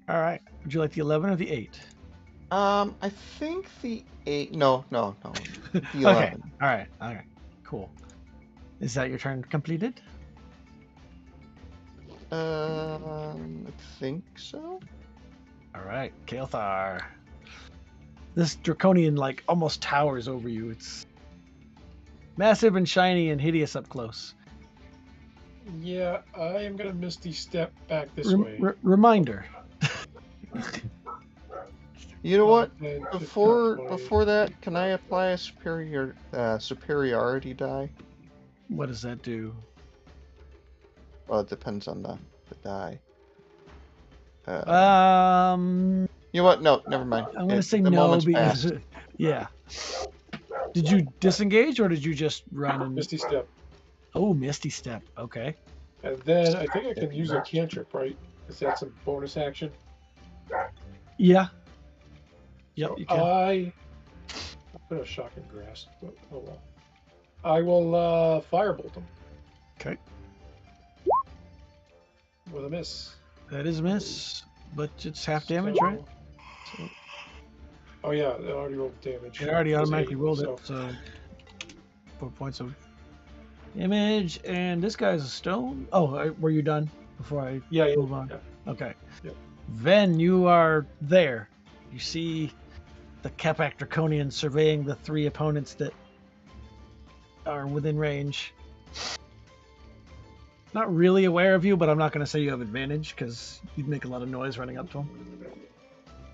All right. Would you like the 11 or the 8? I think the 8. No. The Okay. 11. All right. Cool. Is that your turn completed? I think so. All right, Kael'thar. This draconian almost towers over you. It's massive and shiny and hideous up close. Yeah, I am gonna Misty Step back this way. Reminder. You know what? And Before that, can I apply a superiority die? What does that do? Well, it depends on the die. You know what? No, never mind. I'm gonna say the no moment's because passed. yeah. Did you disengage or did you just run and? Misty Step. Oh, Misty Step. Okay. And then I think I can use a cantrip, right? Is that some bonus action? Yeah. Yep, So you can. I'll put a shocking grasp, but oh well. I will firebolt him Okay. with a miss. That is a miss, but it's half damage, So- right? Oh yeah, it already rolled damage. It already was automatically 8, rolled so- it, so 4 points of damage. And this guy's a stone. Oh, were you done before I Yeah. move on? yeah. Okay. Yep. Ven, you are there. You see the Capac Draconian surveying the 3 opponents that are within range. Not really aware of you, but I'm not going to say you have advantage because you'd make a lot of noise running up to him.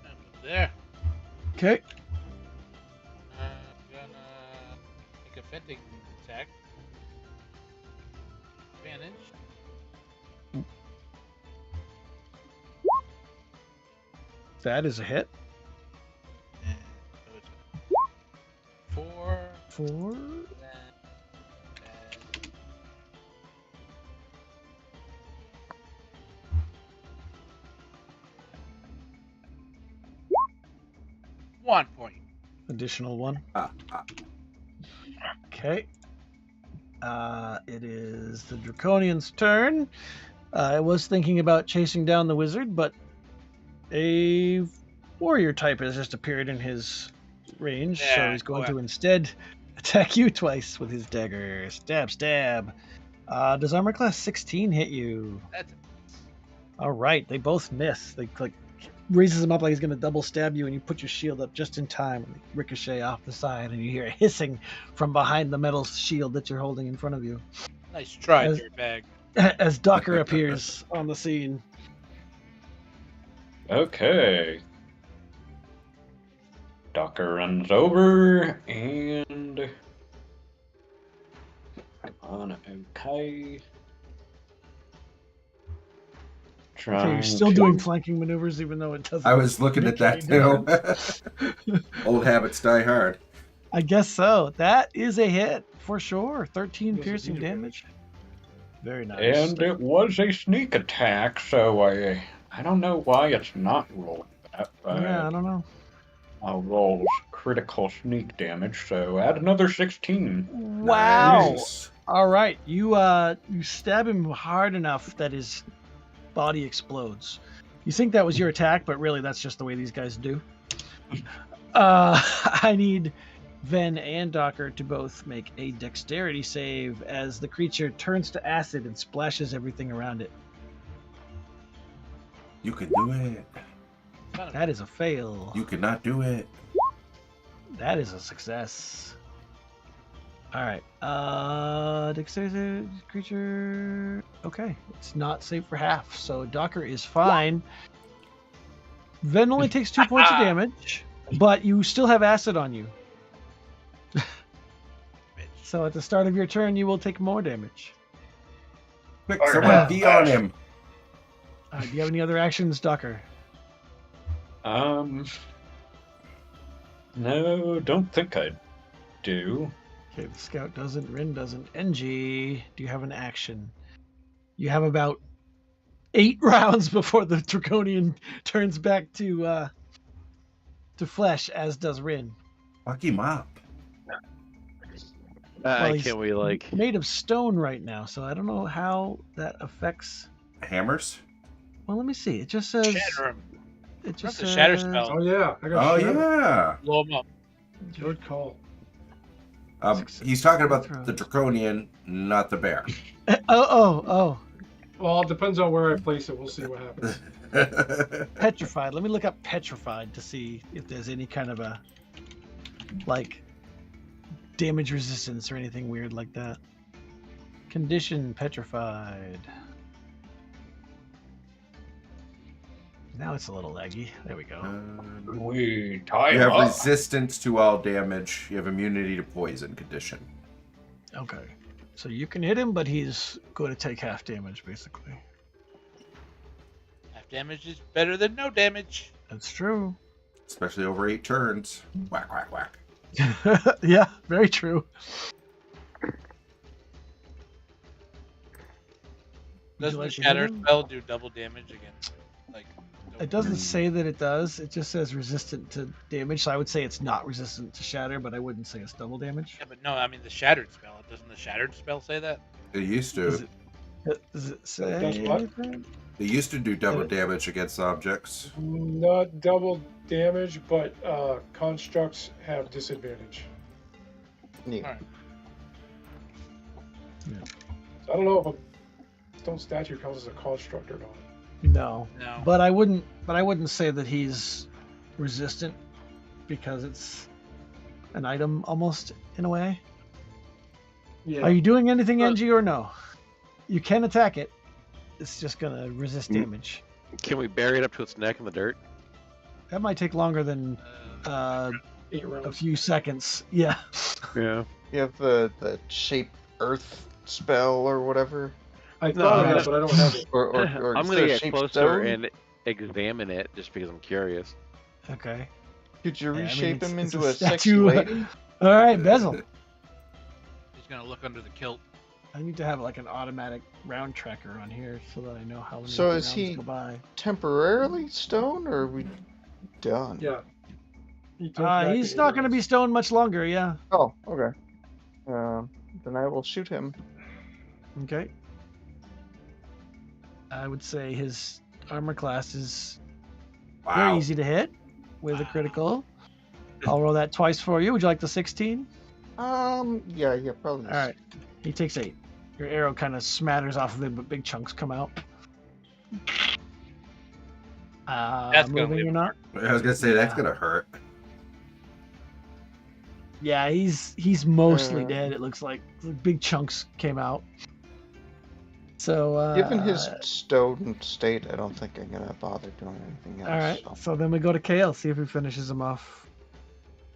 I'm there. Okay. I'm gonna make a fending attack. Advantage. That is a hit. And so it's 4. 4. And 1 point. Additional 1. Okay. It is the Draconian's turn. I was thinking about chasing down the wizard, but a warrior type has just appeared in his range, so Yeah, he's going go to instead attack you twice with his dagger. Stab, stab. Does armor class 16 hit you? That's All right, they both miss. They raises him up like he's going to double stab you, and you put your shield up just in time, and they ricochet off the side, and you hear a hissing from behind the metal shield that you're holding in front of you. nice try, As- dirtbag. As Docker appears on the scene. Okay. Docker runs over and. Come on, okay. Okay, you're Trying still to- doing flanking maneuvers, even though it doesn't. I was looking at make that any too. difference. Old habits die hard. I guess so. That is a hit for sure. 13 Yes, piercing indeed. damage. Very nice. And it was a sneak attack, so I don't know why it's not rolling that, but Yeah, I don't know. I'll roll critical sneak damage, so add another 16. Wow. Nice. All right, you stab him hard enough that his body explodes. You think that was your attack, but really that's just the way these guys do. I need Ven and Docker to both make a dexterity save as the creature turns to acid and splashes everything around it. You can do it. That is a fail. You cannot do it. That is a success. All right. Dexterity creature. Okay, it's not safe for half, so Docker is fine. Ven only takes 2 points of damage, but you still have acid on you. So at the start of your turn, you will take more damage. Quick, Alright. someone be on him. Do you have any other actions, Docker? No, don't think I do. Okay, the scout doesn't, Rin doesn't. NG, do you have an action? You have about 8 rounds before the Draconian turns back to flesh, as does Rin. Fuck him up. he's Can we like? made of stone right now, so I don't know how that affects. Hammers? Well, let me see. It just says. Shatter him. It just the says. shatter spell. Oh yeah, I got Oh, shatter. yeah. Blow him up. Good call. He's talking about the Draconian, not the bear. Oh. Well, it depends on where I place it. We'll see what happens. Petrified. Let me look up petrified to see if there's any kind of a like damage resistance or anything weird like that. Condition petrified. Now it's a little laggy. There we go. We tie You him have up. resistance to all damage. You have immunity to poison condition. Okay. So you can hit him, but he's going to take half damage, basically. Half damage is better than no damage. That's true. Especially over 8 turns. Whack, whack, whack. Yeah, very true. Would Does you the like to hit shatter him? spell do double damage again? Like, It doesn't say that it does. It just says resistant to damage. So I would say it's not resistant to shatter, but I wouldn't say it's double damage. Yeah, but no, I mean the shattered spell. Doesn't the shattered spell say that? It used Does to. Does it say Does what? anything? They used to do double damage against objects. Not double damage, but constructs have disadvantage. Neat. Alright. So I don't know if a stone statue counts as a construct or not. No, No. but I wouldn't. But I wouldn't say that he's resistant because it's an item almost in a way. Yeah. Are you doing anything, Well- NG, or no? You can attack it. It's just gonna resist damage. Can we bury it up to its neck in the dirt? That might take longer than 8 a rounds. few seconds. Yeah. Yeah. You have the shape earth spell or whatever, I thought No, of it, but I don't have it. or I'm instead gonna of get shape closer stone, and examine it just because I'm curious. Okay. could you Yeah, I mean, reshape it's- him it's into a a sexy statue. lady? All right, Bezel. He's gonna look under the kilt. I need to have like an automatic round tracker on here so that I know how many So rounds is he- go by. Temporarily stone, or are we done? Yeah. He took back He's the not going to be arrows. stoned much longer. Yeah. Oh, okay. Then I will shoot him. Okay. I would say his armor class is very Wow. easy to hit with a critical. I'll roll that twice for you. Would you like the 16? Yeah, probably. All right. He takes 8. Your arrow kind of smatters off of him, but big chunks come out. That's gonna Moving leave or not? I was gonna say that's Yeah. gonna hurt. Yeah, he's mostly Uh, dead. It looks like big chunks came out. So Given his stone state, I don't think I'm gonna bother doing anything else. all right. so. So then we go to Kale. See if he finishes him off.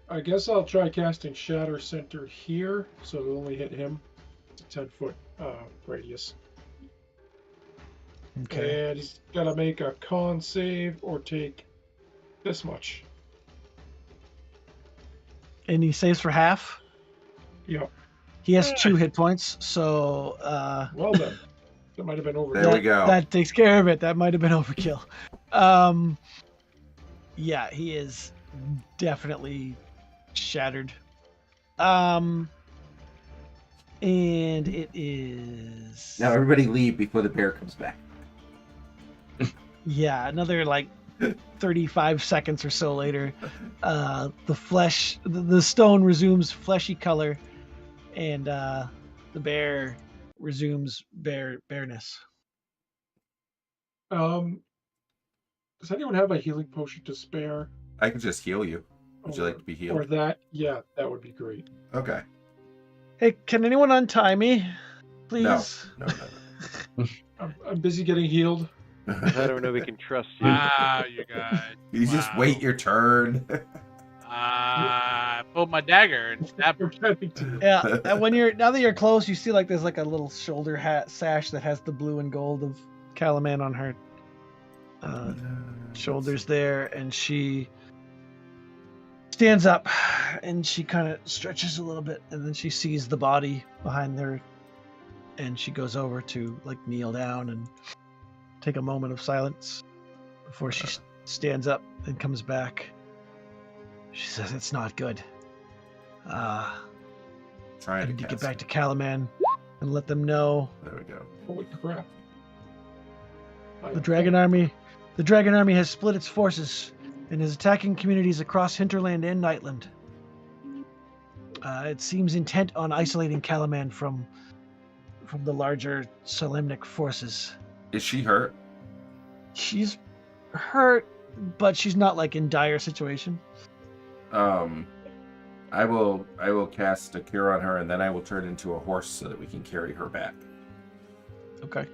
I guess I'll try casting Shatter Center here, so it'll only hit him. It's a 10-foot radius. Okay. And he's got to make a con save or take this much. And he saves for half. Yeah. He has 2 hit points, so Well then. That might have been over. There we go. That takes care of it. That might have been overkill. Yeah, he is definitely shattered. And it is Now everybody leave before the bear comes back. yeah, another like 35 seconds or so later, the stone resumes fleshy color, and the bear resumes bareness. Does anyone have a healing potion to spare? I can just heal you. Would you like to be healed? Or that? Yeah, that would be great. Okay. Hey, can anyone untie me, please? No. I'm busy getting healed. I don't know if we can trust you. Wow, you guys. You just wait your turn. I pulled my dagger and stabbed her. Yeah, and now that you're close, you see like there's like a little shoulder sash that has the blue and gold of Calaman on her shoulders there, and she stands up and she kind of stretches a little bit, and then she sees the body behind her, and she goes over to like kneel down and take a moment of silence before she stands up and comes back. She says, "It's not good. I need to get back to Calaman and let them know." There we go. Holy crap! The dragon army has split its forces and is attacking communities across Hinterland and Nightland. It seems intent on isolating Calaman from the larger Solemnic forces. Is she hurt? She's hurt, but she's not like in dire situation. I will cast a cure on her, and then I will turn into a horse so that we can carry her back. Okay.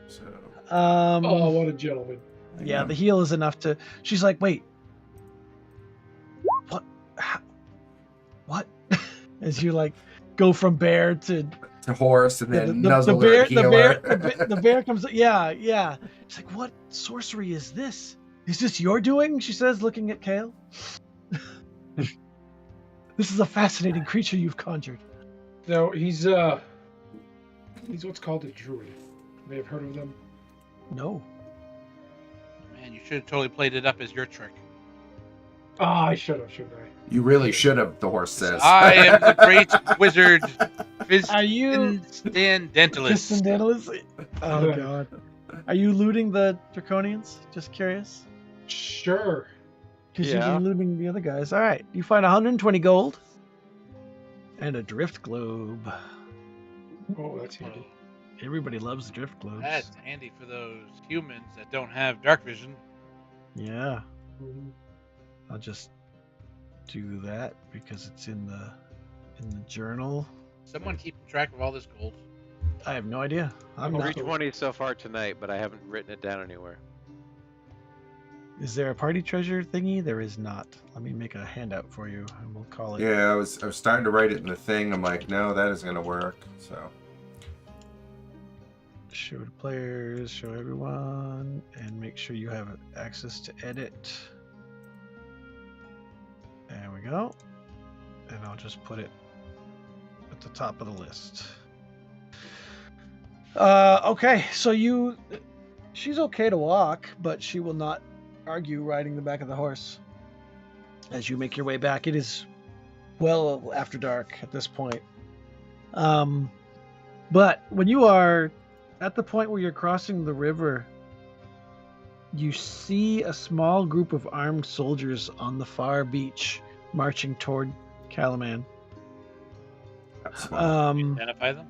So. Oh, what a gentleman! Yeah, the heal is enough to. She's like, "Wait, what? What?" As you like go from bear to horse, and then the bear comes. Yeah. She's like, "What sorcery is this? Is this your doing?" She says, looking at Kale. This is a fascinating creature you've conjured. No, he's what's called a druid. You may have heard of them. No. Man, you should have totally played it up as your trick. Ah, I should have, shouldn't I? You really should have, the horse says. I am the great wizard. Are you Transcendentalist? Oh god. Are you looting the Draconians? Just curious. Sure. Because you've been looting the other guys. All right. You find 120 gold and a drift globe. Oh, that's handy. Everybody loves the drift globes. That's handy for those humans that don't have dark vision. Yeah. Mhm. I'll just do that because it's in the journal. Someone keeping track of all this gold. I have no idea. I'm not. 320 so far tonight, but I haven't written it down anywhere. Is there a party treasure thingy? There is not. Let me make a handout for you, and we'll call it. Yeah, I was starting to write it in the thing. I'm like, no, that isn't gonna work. So. Show to players, show everyone, and make sure you have access to edit. There we go. And I'll just put it at the top of the list. Okay, so she's okay to walk, but she will not argue riding the back of the horse. As you make your way back, it is well after dark at this point. But when you are at the point where you're crossing the river, you see a small group of armed soldiers on the far beach marching toward Calaman. Identify them?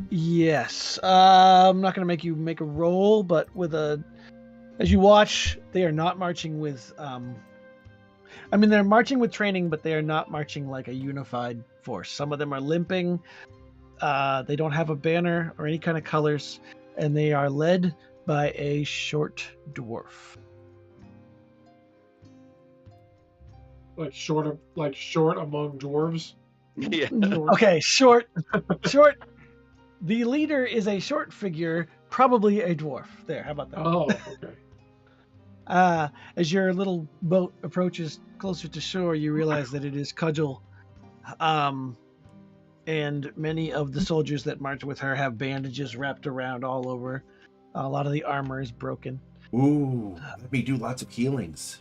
Yes. I'm not going to make you make a roll, but as you watch, they are not marching with they're marching with training, but they are not marching like a unified force. Some of them are limping. They don't have a banner or any kind of colors, and they are led by a short dwarf. Like short among dwarves. Yeah. Okay, short. The leader is a short figure, probably a dwarf. There, how about that? Oh, okay. As your little boat approaches closer to shore, you realize that it is Cudgel. And many of the soldiers that march with her have bandages wrapped around all over. A lot of the armor is broken. Ooh, let me do lots of healings.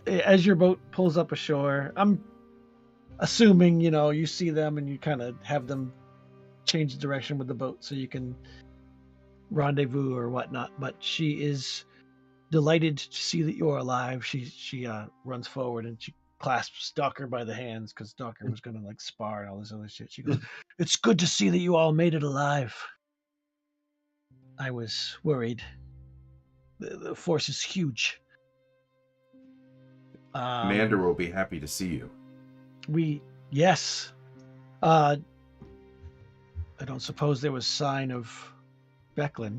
as your boat pulls up ashore, I'm assuming, you see them and you kind of have them change direction with the boat so you can rendezvous or whatnot. But she is delighted to see that you're alive. She runs forward and she clasps Docker by the hands because Docker was going to spar and all this other shit. She goes, "It's good to see that you all made it alive. I was worried. The force is huge." Commander will be happy to see you. Yes. I don't suppose there was sign of Becklin.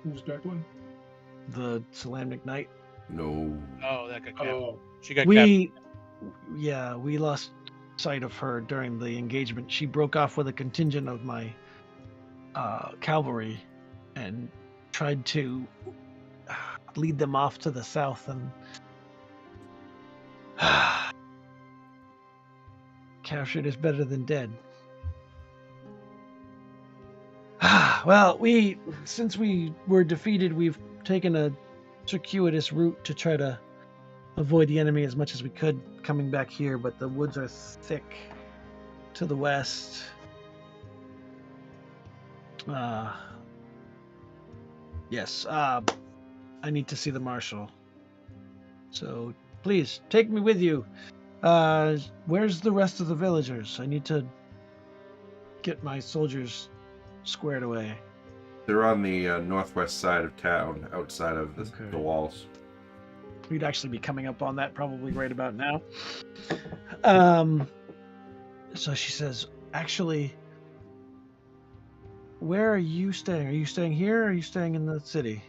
Who's Declan? The Salamnic Knight. No. Oh, that got captured. Oh, She got captured. We lost sight of her during the engagement. She broke off with a contingent of my cavalry and tried to lead them off to the south, and captured is better than dead. Well, since we were defeated, we've taken a circuitous route to try to avoid the enemy as much as we could coming back here, but the woods are thick to the west. Yes, I need to see the marshal. So please take me with you. Where's the rest of the villagers? I need to get my soldiers squared away. They're on the northwest side of town, outside of the walls. We'd actually be coming up on that probably right about now. So she says, actually, where are you staying? Are you staying here or are you staying in the city?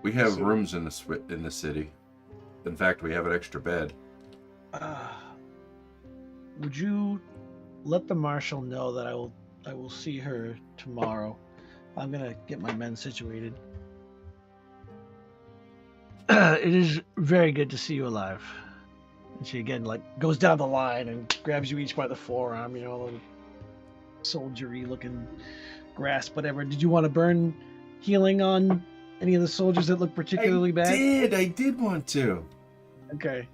We have rooms in the city. In fact, we have an extra bed. Would you let the marshal know that I will see her tomorrow? I'm gonna get my men situated. It is very good to see you alive. And she again goes down the line and grabs you each by the forearm, a little soldiery looking grasp, whatever. Did you want to burn healing on any of the soldiers that look particularly bad? I did want to. Okay.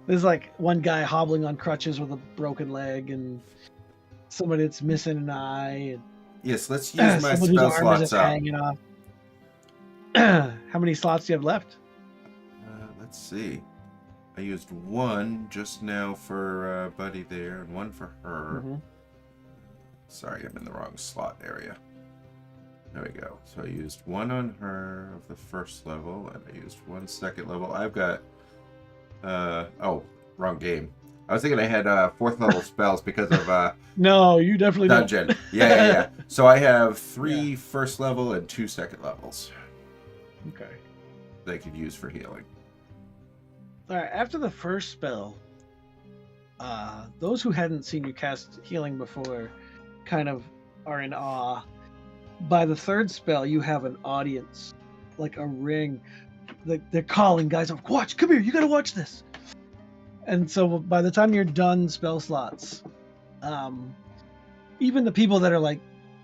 There's one guy hobbling on crutches with a broken leg and somebody that's missing an eye. And yes, let's use my spell slots up. Hanging off. How many slots do you have left? Let's see. I used one just now for Buddy there, and one for her. Mm-hmm. Sorry, I'm in the wrong slot area. There we go. So I used one on her of the first level, and I used one second level. I've got... wrong game. I was thinking I had 4th level spells because of... No, you definitely dungeon. don't. Yeah. So I have 3 first level and 2 second levels. Okay. They could use for healing. All right, after the first spell, those who hadn't seen you cast healing before kind of are in awe. By the third spell, you have an audience, like a ring. They're calling guys up, watch, come here, you gotta watch this. And so by the time you're done spell slots, even the people that are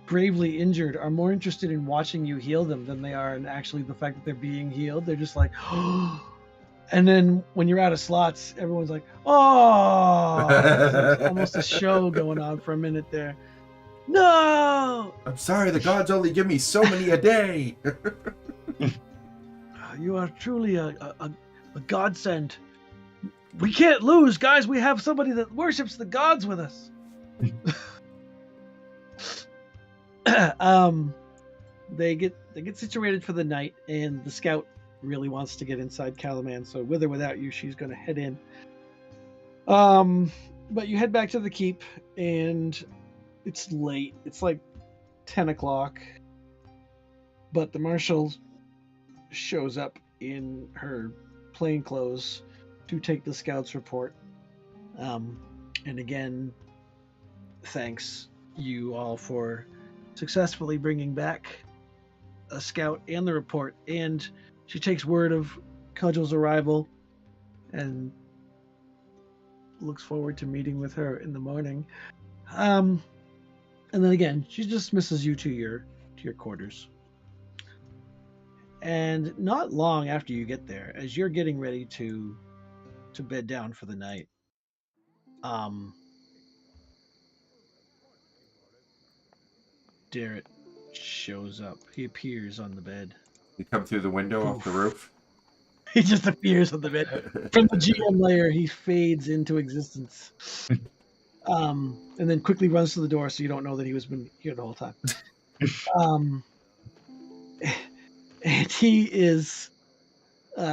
gravely injured are more interested in watching you heal them than they are in actually the fact that they're being healed. They're just like, oh. And then when you're out of slots, everyone's like, oh. It's almost a show going on for a minute there. No! I'm sorry, the gods only give me so many a day. You are truly a godsend. We can't lose, guys. We have somebody that worships the gods with us. They get situated for the night, and the scout really wants to get inside Calaman, so with or without you, she's going to head in. But you head back to the keep, and it's late. It's 10 o'clock. But the marshal shows up in her plain clothes to take the scout's report. And again, thanks you all for successfully bringing back a scout and the report. And she takes word of Cudgel's arrival and looks forward to meeting with her in the morning. And then again, she dismisses you to your quarters. And not long after you get there, as you're getting ready to bed down for the night, Darrett shows up. He appears on the bed. You come through the window off the roof. He just appears on the bed. From the GM layer, he fades into existence. And then quickly runs to the door so you don't know that he was been here the whole time. And he is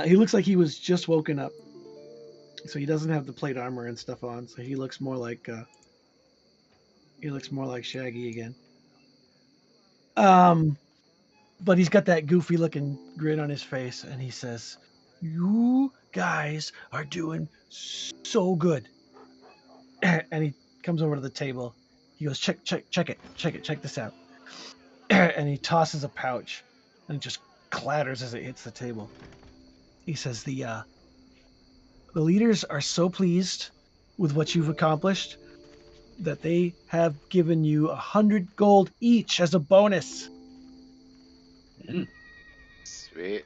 he looks like he was just woken up. So he doesn't have the plate armor and stuff on, so he looks more like Shaggy again. But he's got that goofy looking grin on his face, and he says, "You guys are doing so good." And he comes over to the table. He goes, check this out. And he tosses a pouch, and it just clatters as it hits the table. He says, the leaders are so pleased with what you've accomplished that they have given you 100 gold each as a bonus. Sweet.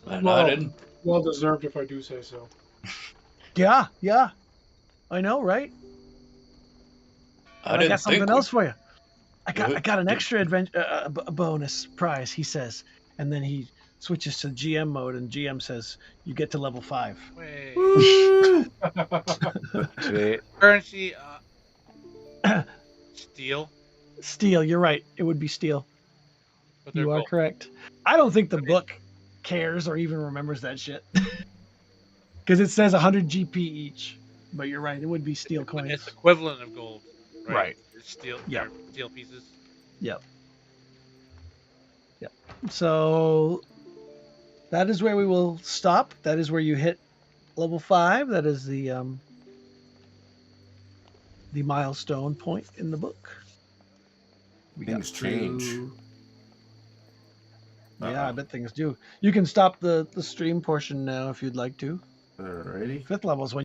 And I didn't. Well deserved, if I do say so. Yeah. I know, right? I I didn't got something think else for you. I Good. got an extra adventure, bonus prize, he says. And then he switches to GM mode, and GM says, you get to level 5. Wait. Sweet. Currency, steel. Steel, you're right. It would be steel. But they're You are gold. correct. I don't think the book cares or even remembers that shit. Because it says 100 GP each. But you're right. It would be steel coins. It's equivalent of gold, right? Right. It's steel. Yeah. they're Steel pieces. Yep. So that is where we will stop. That is where you hit level 5. That is the milestone point in the book. We got Things change. through- Yeah, I Uh-oh. bet things do. You can stop the stream portion now if you'd like to. Alrighty. 5th level is when